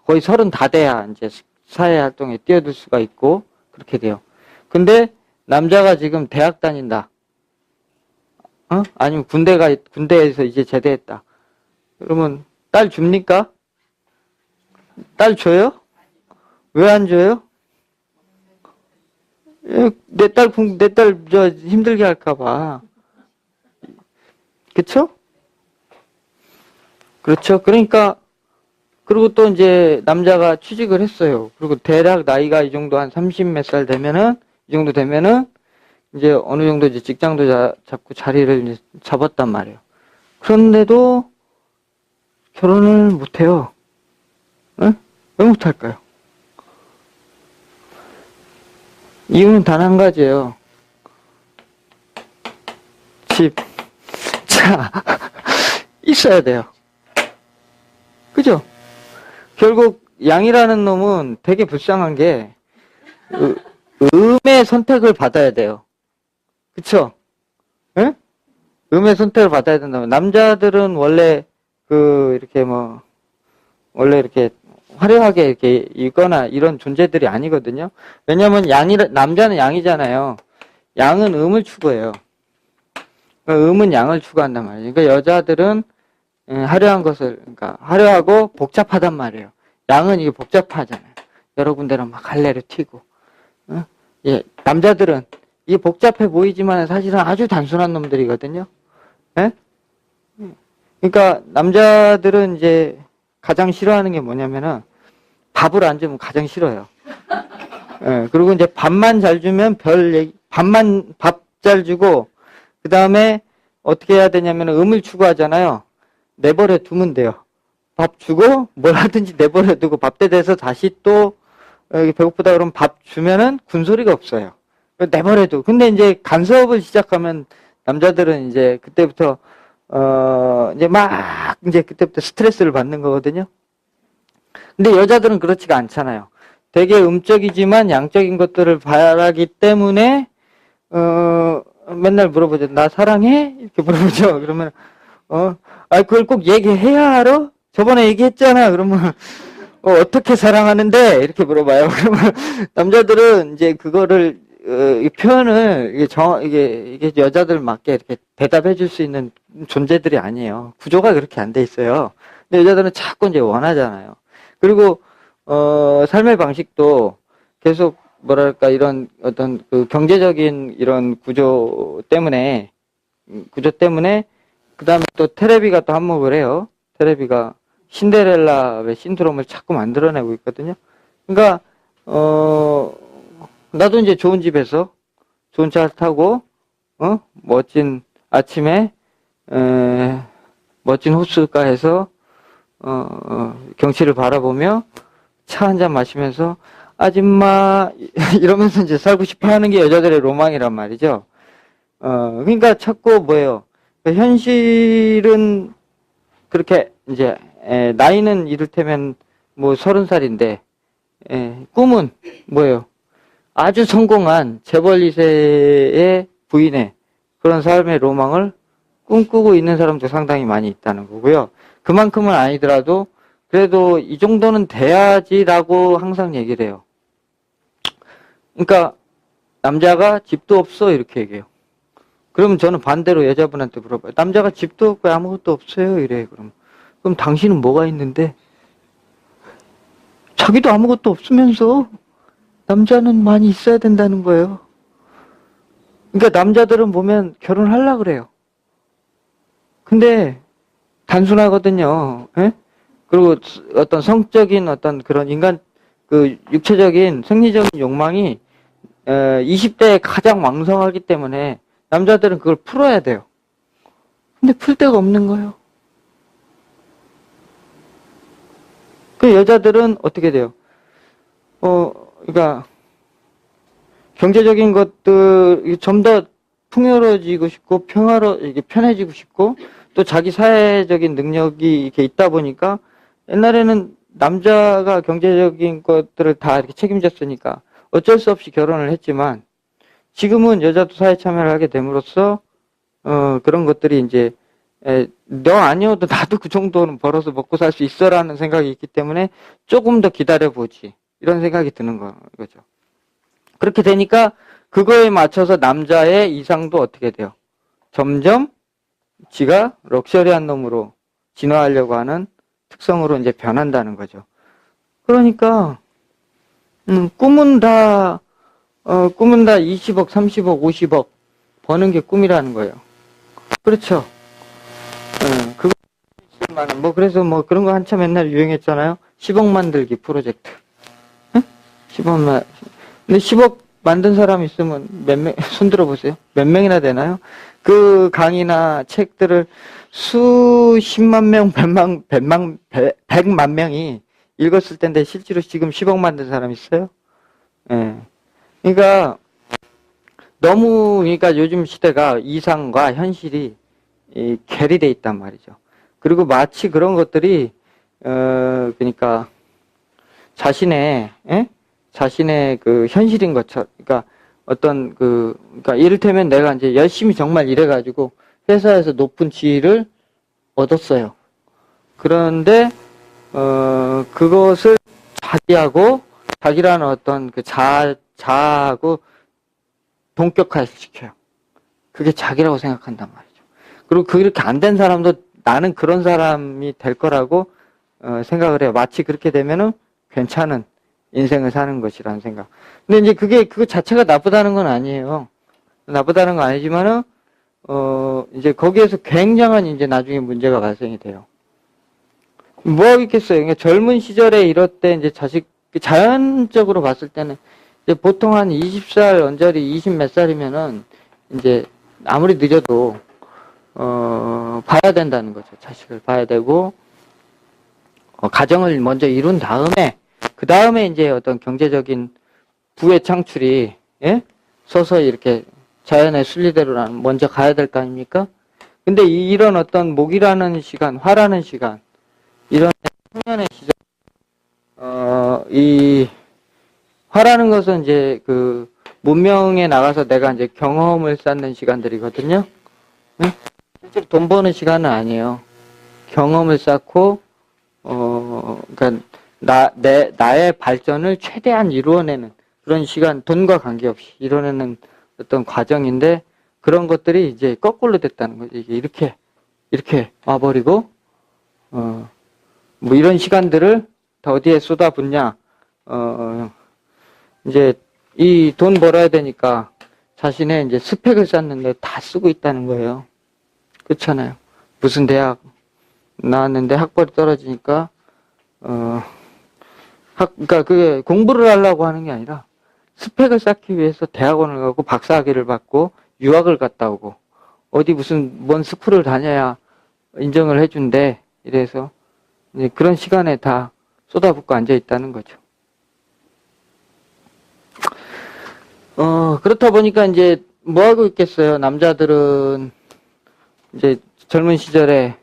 거의 30 다 돼야 이제 사회활동에 뛰어들 수가 있고, 그렇게 돼요. 근데 남자가 지금 대학 다닌다. 아니면 군대에서 이제 제대했다. 그러면 딸 줍니까? 딸 줘요? 왜 안 줘요? 내 딸 힘들게 할까봐. 그쵸? 그렇죠. 그러니까, 그리고 또 이제 남자가 취직을 했어요. 그리고 대략 나이가 이 정도 한 30 몇 살 되면은, 이 정도 되면은, 이제 어느 정도 이제 직장도 잡고 자리를 이제 잡았단 말이에요. 그런데도 결혼을 못해요. 응? 왜 못할까요? 이유는 단 한 가지예요. 집. 자, 있어야 돼요. 결국 양이라는 놈은 되게 불쌍한 게 음의 선택을 받아야 돼요. 그쵸? 예? 음의 선택을 받아야 된다면 남자들은 원래 이렇게 원래 이렇게 화려하게 이렇게 있거나 이런 존재들이 아니거든요. 왜냐면 남자는 양이잖아요. 양은 음을 추구해요. 그러니까 음은 양을 추구한단 말이에요. 그러니까 여자들은 화려한 것을, 그러니까 화려하고 복잡하단 말이에요. 양은 이게 복잡하잖아요. 여러 군데로 막 갈래로 튀고. 예, 남자들은 이게 복잡해 보이지만 사실은 아주 단순한 놈들이거든요. 예? 그러니까 남자들은 이제 가장 싫어하는 게 뭐냐면은 밥을 안 주면 가장 싫어요. 예, 그리고 이제 밥만 잘 주면 밥 잘 주고, 그 다음에 어떻게 해야 되냐면 음을 추구하잖아요. 내버려 두면 돼요. 밥 주고 뭘 하든지 내버려 두고 밥때 돼서 다시 또 배고프다 그러면 밥 주면은 군소리가 없어요. 내버려 두고. 근데 이제 간섭을 시작하면 남자들은 이제 그때부터 이제 그때부터 스트레스를 받는 거거든요. 근데 여자들은 그렇지가 않잖아요. 되게 음적이지만 양적인 것들을 바라기 때문에 맨날 물어보죠. 나 사랑해? 이렇게 물어보죠. 그러면 그걸 꼭 얘기해야 알아? 저번에 얘기했잖아. 그러면 어떻게 사랑하는데? 이렇게 물어봐요. 그러면 남자들은 이제 그거를 이 표현을 이게 여자들 맞게 이렇게 대답해 줄 수 있는 존재들이 아니에요. 구조가 그렇게 안 돼 있어요. 근데 여자들은 자꾸 이제 원하잖아요. 그리고 삶의 방식도 계속 뭐랄까 이런 어떤 그 경제적인 이런 구조 때문에 그다음에 또 테레비가 또 한몫을 해요. 테레비가 신데렐라의 신드롬을 자꾸 만들어내고 있거든요. 그러니까 나도 이제 좋은 집에서 좋은 차를 타고 멋진 아침에 멋진 호숫가에서 경치를 바라보며 차 한 잔 마시면서 아줌마 이러면서 이제 살고 싶어 하는 게 여자들의 로망이란 말이죠. 그러니까 자꾸 뭐예요? 현실은 그렇게 이제 나이는 이를테면 뭐 30살인데 꿈은 뭐예요? 아주 성공한 재벌 2세의 부인의 그런 삶의 로망을 꿈꾸고 있는 사람도 상당히 많이 있다는 거고요. 그만큼은 아니더라도 그래도 이 정도는 돼야지라고 항상 얘기를 해요. 그러니까 남자가 집도 없어 이렇게 얘기해요. 그러면 저는 반대로 여자분한테 물어봐요. 남자가 집도 없고 아무것도 없어요 이래. 그럼 당신은 뭐가 있는데? 자기도 아무것도 없으면서 남자는 많이 있어야 된다는 거예요. 그러니까 남자들은 보면 결혼하려고 그래요. 근데 단순하거든요. 예? 그리고 어떤 성적인 어떤 그런 인간 육체적인 생리적인 욕망이 20대에 가장 왕성하기 때문에 남자들은 그걸 풀어야 돼요. 근데 풀 데가 없는 거예요. 그 여자들은 어떻게 돼요? 그러니까 경제적인 것들 좀 더 풍요로워지고 싶고 편해지고 싶고 또 자기 사회적인 능력이 이렇게 있다 보니까 옛날에는 남자가 경제적인 것들을 다 이렇게 책임졌으니까 어쩔 수 없이 결혼을 했지만 지금은 여자도 사회 참여를 하게 됨으로써 그런 것들이 이제 너 아니어도 나도 그 정도는 벌어서 먹고 살 수 있어라는 생각이 있기 때문에 조금 더 기다려보지 이런 생각이 드는 거죠. 그렇게 되니까 그거에 맞춰서 남자의 이상도 어떻게 돼요? 점점 지가 럭셔리한 놈으로 진화하려고 하는 특성으로 이제 변한다는 거죠. 그러니까 꿈은 다 20억, 30억, 50억 버는 게 꿈이라는 거예요. 그렇죠. 그거 그래서 그런 거 한참 옛날 유행했잖아요. 10억 만들기 프로젝트. 10억만. 근데 10억 만든 사람 있으면 손 들어보세요. 몇 명이나 되나요? 그 강의나 책들을 수십만 명, 100만 명이 읽었을 텐데 실제로 지금 10억 만든 사람 있어요? 예. 그러니까 그러니까 요즘 시대가 이상과 현실이 괴리돼 있단 말이죠. 그리고 마치 그런 것들이 그러니까 자신의, 예? 자신의 그 현실인 것처럼, 그러니까 어떤 그러니까 이를테면 내가 이제 열심히 정말 일해가지고 회사에서 높은 지위를 얻었어요. 그런데, 그것을 자기라는 어떤 그 자아하고 동격화시켜요. 그게 자기라고 생각한단 말이죠. 그리고 그렇게 안 된 사람도 나는 그런 사람이 될 거라고 생각을 해요. 마치 그렇게 되면은 괜찮은 인생을 사는 것이라는 생각. 근데 이제 그거 자체가 나쁘다는 건 아니에요. 나쁘다는 건 아니지만은, 이제 거기에서 굉장한 이제 나중에 문제가 발생이 돼요. 뭐 하겠어요. 그러니까 젊은 시절에 이럴 때 이제 자연적으로 봤을 때는 이제 보통 한 20살 언저리 20 몇 살이면은 이제 아무리 늦어도, 봐야 된다는 거죠. 자식을 봐야 되고, 가정을 먼저 이룬 다음에, 그 다음에 이제 어떤 경제적인 부의 창출이, 예? 서서히 이렇게 자연의 순리대로 먼저 가야 될 거 아닙니까? 근데 이런 어떤 목이라는 시간, 화라는 시간, 이런 청년의 시절, 이 화라는 것은 이제 그 문명에 나가서 내가 이제 경험을 쌓는 시간들이거든요. 응? 실제로 돈 버는 시간은 아니에요. 경험을 쌓고, 그러니까 나의 발전을 최대한 이루어내는 그런 시간, 돈과 관계없이 이루어내는 어떤 과정인데, 그런 것들이 이제 거꾸로 됐다는 거죠. 이게 이렇게 와버리고, 뭐 이런 시간들을 다 어디에 쏟아붓냐, 이제 이 돈 벌어야 되니까 자신의 이제 스펙을 쌓는데 다 쓰고 있다는 거예요. 그렇잖아요. 무슨 대학 나왔는데 학벌이 떨어지니까, 그러니까 그게 공부를 하려고 하는 게 아니라 스펙을 쌓기 위해서 대학원을 가고 박사학위를 받고 유학을 갔다 오고 어디 뭔 스쿨을 다녀야 인정을 해준대. 이래서 이제 그런 시간에 다 쏟아붓고 앉아 있다는 거죠. 그렇다 보니까 이제 뭐 하고 있겠어요. 남자들은 이제 젊은 시절에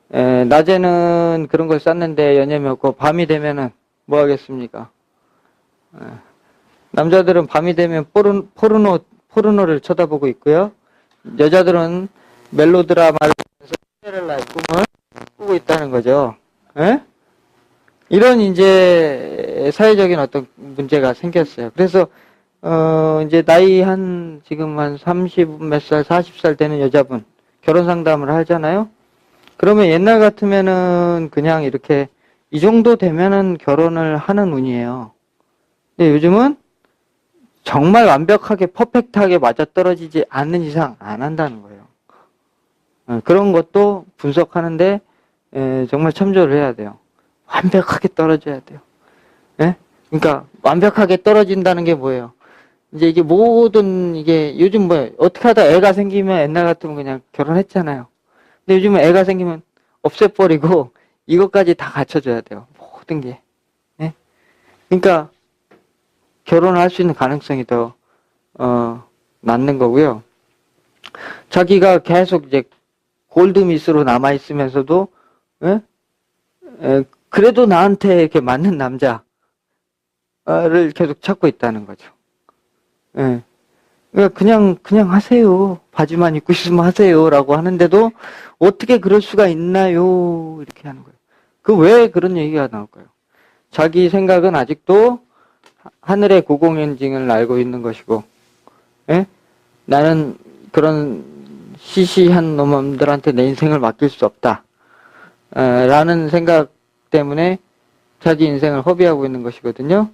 낮에는 그런 걸 쌓는데 여념이 없고 밤이 되면은 뭐 하겠습니까? 남자들은 밤이 되면 포르노를 쳐다보고 있고요. 여자들은 멜로드라마를 보면서 신데렐라의 꿈을 꾸고 있다는 거죠. 에? 이런 이제 사회적인 어떤 문제가 생겼어요. 그래서 이제 나이 지금 한 30 몇 살, 40살 되는 여자분 결혼 상담을 하잖아요. 그러면 옛날 같으면은 그냥 이렇게 이 정도 되면은 결혼을 하는 운이에요. 근데 요즘은 정말 완벽하게 퍼펙트하게 맞아떨어지지 않는 이상 안 한다는 거예요. 그런 것도 분석하는데 정말 참조를 해야 돼요. 완벽하게 떨어져야 돼요. 예? 그러니까 완벽하게 떨어진다는 게 뭐예요? 이제 이게 모든 이게 요즘 뭐 어떻게 하다 애가 생기면 옛날 같으면 그냥 결혼했잖아요. 근데 요즘은 애가 생기면 없애버리고 이것까지 다 갖춰줘야 돼요. 모든 게. 예? 그러니까 결혼을 할 수 있는 가능성이 더 낮는 거고요. 자기가 계속 이제 골드미스로 남아 있으면서도 예? 그래도 나한테 이렇게 맞는 남자를 계속 찾고 있다는 거죠. 예. 그러니까 그냥 하세요. 바지만 입고 있으면 하세요라고 하는데도 어떻게 그럴 수가 있나요? 이렇게 하는 거예요. 왜 그런 얘기가 나올까요? 자기 생각은 아직도 하늘의 고공행진을 알고 있는 것이고, 예? 나는 그런 시시한 놈들한테 내 인생을 맡길 수 없다. 라는 생각 때문에 자기 인생을 허비하고 있는 것이거든요.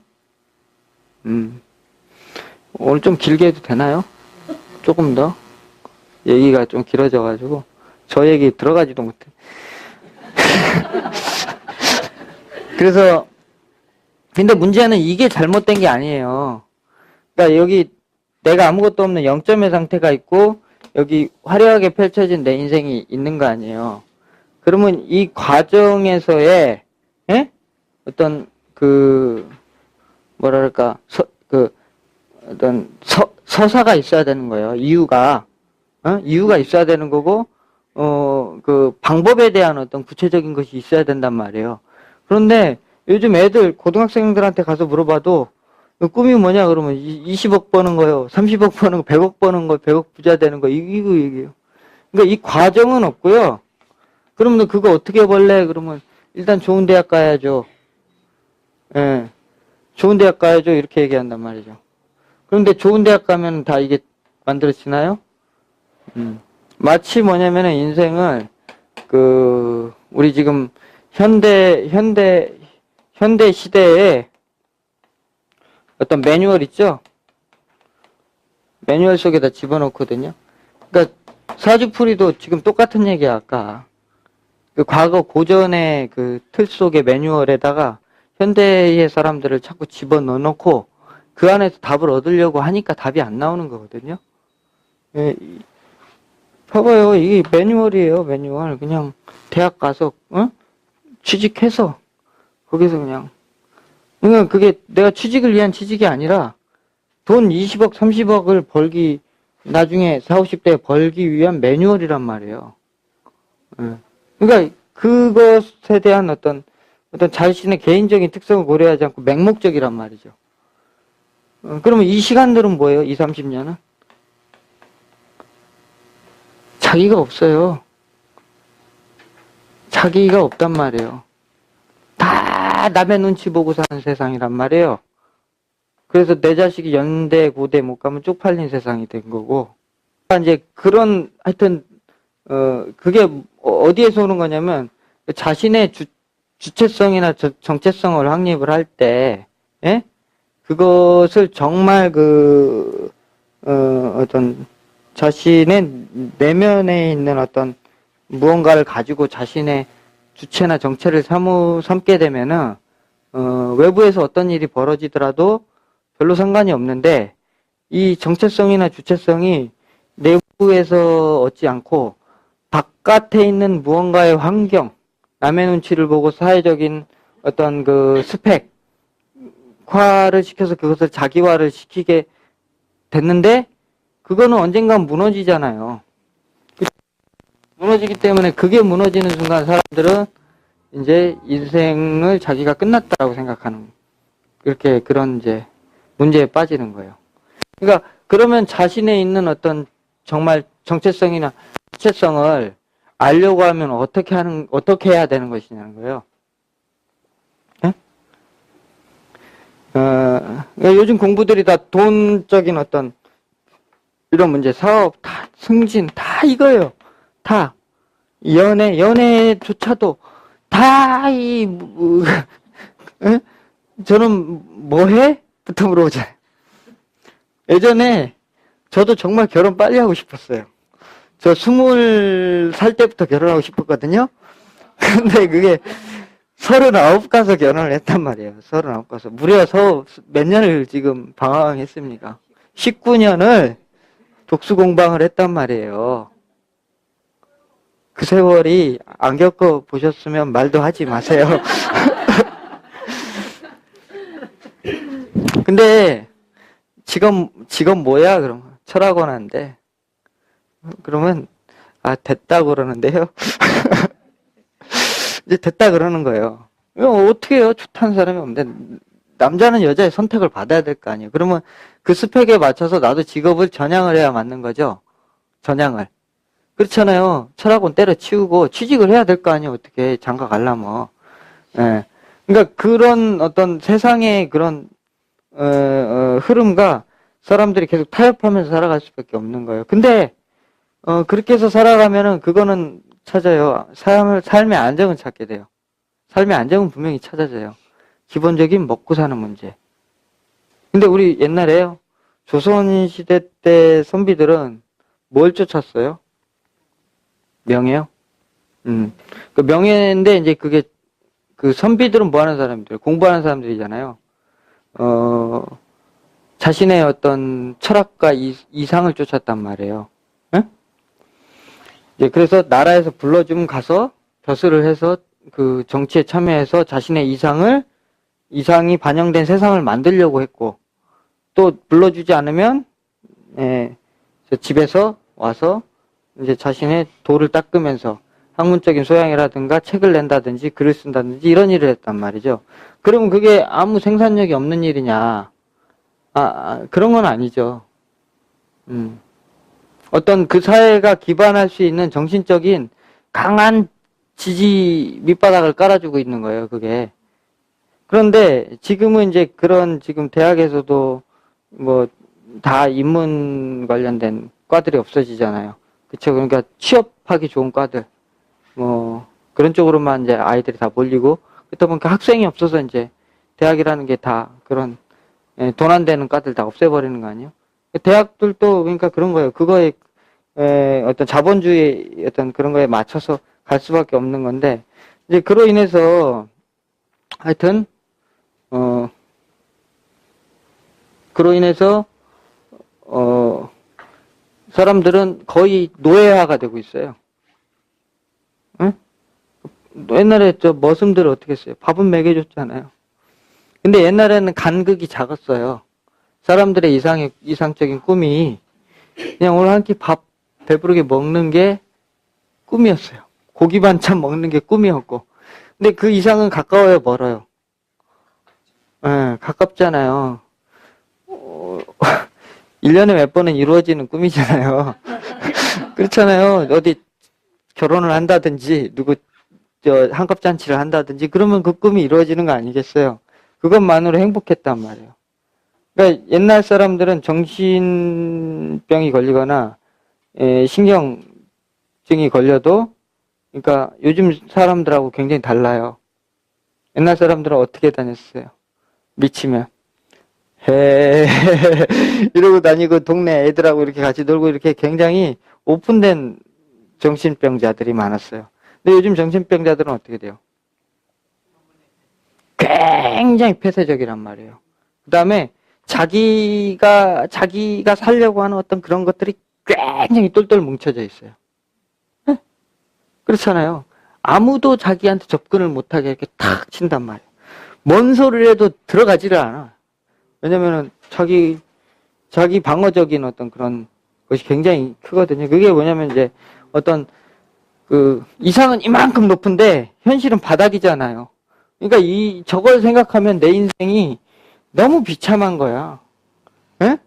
오늘 좀 길게 해도 되나요? 조금 더? 얘기가 좀 길어져가지고, 저 얘기 들어가지도 못해. 그래서, 근데 문제는 이게 잘못된 게 아니에요. 그러니까 여기 내가 아무것도 없는 0점의 상태가 있고, 여기 화려하게 펼쳐진 내 인생이 있는 거 아니에요. 그러면 이 과정에서의, 예? 어떤, 뭐랄까, 어떤 서사가 있어야 되는 거예요. 이유가 있어야 되는 거고, 방법에 대한 어떤 구체적인 것이 있어야 된단 말이에요. 그런데 요즘 애들, 고등학생들한테 가서 물어봐도, 너 꿈이 뭐냐? 그러면 20억 버는 거요. 30억 버는 거, 100억 버는 거, 100억 부자 되는 거, 이거 얘기해요. 그러니까 이 과정은 없고요. 그러면 너 그거 어떻게 벌래? 그러면 일단 좋은 대학 가야죠. 예. 좋은 대학 가야죠. 이렇게 얘기한단 말이죠. 그런데 좋은 대학 가면 다 이게 만들어지나요? 마치 뭐냐면은 인생을, 우리 지금 현대 시대에 어떤 매뉴얼 있죠? 매뉴얼 속에다 집어넣거든요. 그러니까 사주풀이도 지금 똑같은 얘기야, 아까. 그 과거 고전의 그 틀 속의 매뉴얼에다가 현대의 사람들을 자꾸 집어넣어놓고 그 안에서 답을 얻으려고 하니까 답이 안 나오는 거거든요. 예, 봐봐요. 이게 매뉴얼이에요, 매뉴얼. 그냥 대학 가서, 취직해서, 거기서 그냥. 그러니까 그게 내가 취직을 위한 취직이 아니라 돈 20억, 30억을 벌기, 나중에 40, 50대에 벌기 위한 매뉴얼이란 말이에요. 예. 그러니까 그것에 대한 어떤 자신의 개인적인 특성을 고려하지 않고 맹목적이란 말이죠. 그러면 이 시간들은 뭐예요? 20, 30년은? 자기가 없어요. 자기가 없단 말이에요. 다 남의 눈치 보고 사는 세상이란 말이에요. 그래서 내 자식이 연대, 고대 못 가면 쪽팔린 세상이 된 거고. 이제 그런, 하여튼, 그게 어디에서 오는 거냐면, 자신의 주체성이나 정체성을 확립을 할 때, 예? 그것을 정말 어떤, 자신의 내면에 있는 어떤 무언가를 가지고 자신의 주체나 정체를 삼게 되면은, 외부에서 어떤 일이 벌어지더라도 별로 상관이 없는데, 이 정체성이나 주체성이 내부에서 얻지 않고, 바깥에 있는 무언가의 환경, 남의 눈치를 보고 사회적인 어떤 그 스펙화를 시켜서 그것을 자기화를 시키게 됐는데, 그거는 언젠간 무너지잖아요. 무너지기 때문에 그게 무너지는 순간 사람들은 이제 인생을 자기가 끝났다라고 생각하는, 그런 이제 문제에 빠지는 거예요. 그러니까 그러면 자신에 있는 어떤 정말 정체성이나 주체성을 알려고 하면 어떻게 해야 되는 것이냐는 거예요. 네? 요즘 공부들이 다 돈적인 어떤 이런 문제, 사업, 다 승진, 다 이거예요. 다. 연애조차도 다 저는 뭐 해? 부터 물어보잖아요. 예전에 저도 정말 결혼 빨리 하고 싶었어요. 저 20살 때부터 결혼하고 싶었거든요. 근데 그게 39 가서 결혼을 했단 말이에요. 39 가서. 무려 몇 년을 지금 방황했습니까? 19년을 독수공방을 했단 말이에요. 그 세월이 안 겪어보셨으면 말도 하지 마세요. 근데 직업 뭐야? 그러면 철학원한데. 그러면 됐다 그러는데요. 이제 됐다 그러는 거예요. 어떻게 해요? 좋다는 사람이 없는데 남자는 여자의 선택을 받아야 될 거 아니에요. 그러면 그 스펙에 맞춰서 나도 직업을 전향을 해야 맞는 거죠. 전향을. 그렇잖아요. 철학원 때려치우고 취직을 해야 될 거 아니에요. 어떻게 장가 가려면. 예. 그러니까 그런 어떤 세상의 그런 흐름과 사람들이 계속 타협하면서 살아갈 수밖에 없는 거예요. 근데 그렇게 해서 살아가면은 그거는 찾아요. 삶의 안정은 찾게 돼요. 삶의 안정은 분명히 찾아져요. 기본적인 먹고 사는 문제. 근데 우리 옛날에요. 조선시대 때 선비들은 뭘 쫓았어요? 명예요? 그 명예인데 이제 그게 그 선비들은 뭐 하는 사람들? 공부하는 사람들이잖아요. 자신의 어떤 철학과 이상을 쫓았단 말이에요. 응? 이제 그래서 나라에서 불러주면 가서 벼슬을 해서 그 정치에 참여해서 자신의 이상이 반영된 세상을 만들려고 했고, 또 불러주지 않으면, 집에서 와서 이제 자신의 도를 닦으면서 학문적인 소양이라든가 책을 낸다든지 글을 쓴다든지 이런 일을 했단 말이죠. 그러면 그게 아무 생산력이 없는 일이냐? 그런 건 아니죠. 어떤 그 사회가 기반할 수 있는 정신적인 강한 지지 밑바닥을 깔아주고 있는 거예요, 그게. 그런데 지금은 이제 그런 지금 대학에서도 뭐 다 인문 관련된 과들이 없어지잖아요. 그쵸? 그러니까 취업하기 좋은 과들. 뭐 그런 쪽으로만 이제 아이들이 다 몰리고 그러다 보니까 학생이 없어서 이제 대학이라는 게 다 그런 돈 안 되는 과들 다 없애버리는 거 아니에요? 대학들도 그러니까 그런 거예요. 그거에 어떤 자본주의 어떤 그런 거에 맞춰서 갈 수밖에 없는 건데 이제 그로 인해서 하여튼 그로 인해서 사람들은 거의 노예화가 되고 있어요. 응? 옛날에 저 머슴들을 어떻게 했어요? 밥은 먹여줬잖아요. 근데 옛날에는 간극이 작았어요. 사람들의 이상적인 꿈이 그냥 오늘 한 끼 밥 배부르게 먹는 게 꿈이었어요. 고기 반찬 먹는 게 꿈이었고. 근데 그 이상은 가까워요, 멀어요? 예, 가깝잖아요. 1년에 몇 번은 이루어지는 꿈이잖아요. 그렇잖아요. 어디 결혼을 한다든지, 한갑잔치를 한다든지, 그러면 그 꿈이 이루어지는 거 아니겠어요? 그것만으로 행복했단 말이에요. 그러니까 옛날 사람들은 정신병이 걸리거나, 신경증이 걸려도, 그러니까 요즘 사람들하고 굉장히 달라요. 옛날 사람들은 어떻게 다녔어요? 미치면. 해 이러고 다니고 동네 애들하고 이렇게 같이 놀고 이렇게 굉장히 오픈된 정신병자들이 많았어요. 근데 요즘 정신병자들은 어떻게 돼요? 굉장히 폐쇄적이란 말이에요. 그 다음에 자기가 살려고 하는 어떤 그런 것들이 굉장히 똘똘 뭉쳐져 있어요. 네? 그렇잖아요. 아무도 자기한테 접근을 못하게 이렇게 탁 친단 말이에요. 뭔 소리를 해도 들어가지를 않아. 왜냐면은 자기 방어적인 어떤 그런 것이 굉장히 크거든요. 그게 뭐냐면 이제 어떤 그 이상은 이만큼 높은데 현실은 바닥이잖아요. 그러니까 저걸 생각하면 내 인생이 너무 비참한 거야. 에?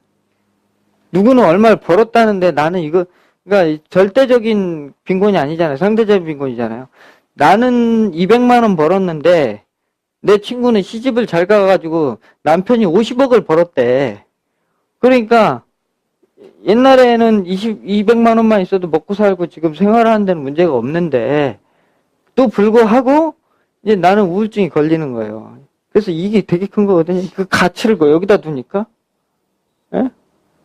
누구는 얼마를 벌었다는데 나는 그러니까 절대적인 빈곤이 아니잖아요. 상대적인 빈곤이잖아요. 나는 200만 원 벌었는데 내 친구는 시집을 잘 가가지고 남편이 50억을 벌었대. 그러니까 옛날에는 200만 원만 있어도 먹고 살고 지금 생활하는 데는 문제가 없는데 또 불구하고 이제 나는 우울증이 걸리는 거예요. 그래서 이게 되게 큰 거거든요. 그 가치를 여기다 두니까. 예?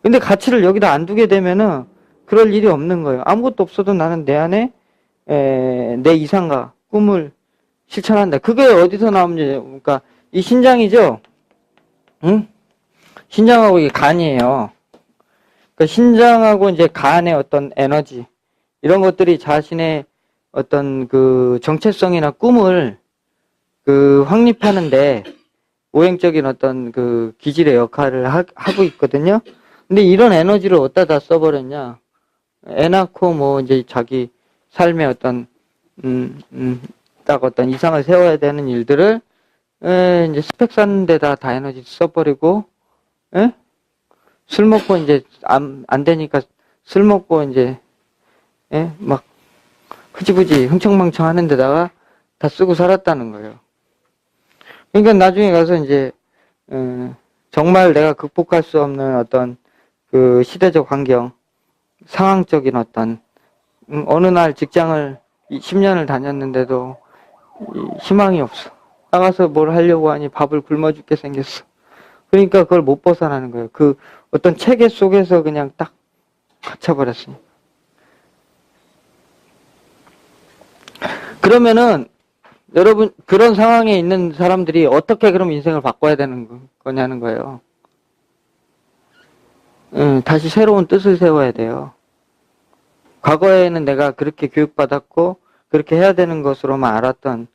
근데 가치를 여기다 안 두게 되면은 그럴 일이 없는 거예요. 아무것도 없어도 나는 내 안에 내 이상과 꿈을 실천한다. 그게 어디서 나오는지, 그러니까 이 신장이죠. 응? 신장하고 이게 간이에요. 그러니까 신장하고 이제 간의 어떤 에너지 이런 것들이 자신의 어떤 그 정체성이나 꿈을 그 확립하는데 오행적인 어떤 그 기질의 역할을 하고 있거든요. 근데 이런 에너지를 어디다 다 써버렸냐? 애 낳고 뭐 이제 자기 삶의 어떤 딱 어떤 이상을 세워야 되는 일들을 이제 스펙 쌓는 데다 다 에너지 써버리고 에? 술 먹고 이제 안 되니까 술 먹고 이제 막 흐지부지 흥청망청 하는 데다가 다 쓰고 살았다는 거예요. 그러니까 나중에 가서 이제 정말 내가 극복할 수 없는 어떤 그 시대적 환경, 상황적인 어떤 어느 날 직장을 10년을 다녔는데도 희망이 없어. 나가서 뭘 하려고 하니 밥을 굶어 죽게 생겼어. 그러니까 그걸 못 벗어나는 거예요. 그 어떤 체계 속에서 그냥 딱 갇혀버렸으니까. 그러면은 여러분 그런 상황에 있는 사람들이 어떻게 그럼 인생을 바꿔야 되는 거냐는 거예요. 다시 새로운 뜻을 세워야 돼요. 과거에는 내가 그렇게 교육받았고 그렇게 해야 되는 것으로만 알았던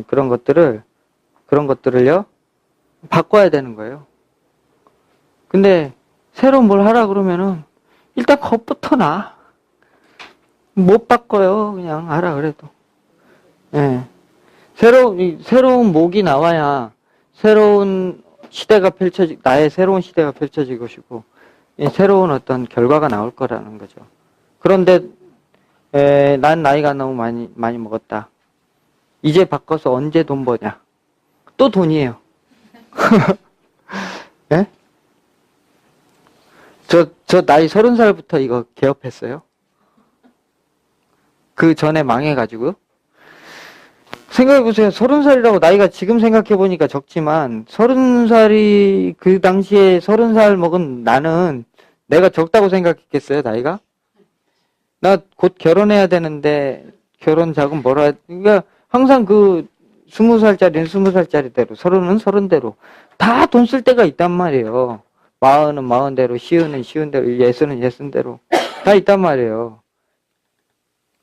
그런 것들을요 바꿔야 되는 거예요. 근데 새로 뭘 하라 그러면은 일단 겁부터 나. 못 바꿔요. 그냥 알아, 그래도. 예. 새로운 목이 나와야 새로운 시대가 나의 새로운 시대가 펼쳐질 것이고, 새로운 어떤 결과가 나올 거라는 거죠. 그런데, 난 나이가 너무 많이 먹었다. 이제 바꿔서 언제 돈 버냐? 또 돈이에요. 예? 저 나이 30살부터 이거 개업했어요. 그 전에 망해가지고요. 생각해보세요. 30살이라고 나이가 지금 생각해보니까 적지만, 30살이, 그 당시에 30살 먹은 나는 내가 적다고 생각했겠어요, 나이가? 나 곧 결혼해야 되는데, 결혼 자금 뭐라, 그러니까 항상 그 20살짜리는 20살짜리대로, 30은 30대로, 다 돈 쓸 때가 있단 말이에요. 40은 40대로, 시은은 시은대로, 예순은 예순대로, 다 있단 말이에요.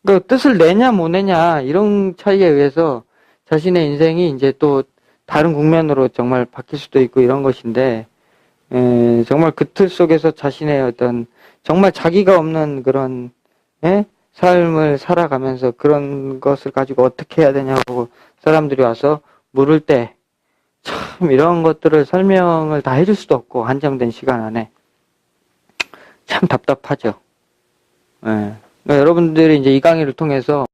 그 뜻을 내냐 못 내냐 이런 차이에 의해서 자신의 인생이 이제 또 다른 국면으로 정말 바뀔 수도 있고 이런 것인데, 정말 그 틀 속에서 자신의 어떤 정말 자기가 없는 그런 삶을 살아가면서 그런 것을 가지고 어떻게 해야 되냐고 사람들이 와서 물을 때 참 이런 것들을 설명을 다 해줄 수도 없고 한정된 시간 안에 참 답답하죠. 그러니까 여러분들이 이제 이 강의를 통해서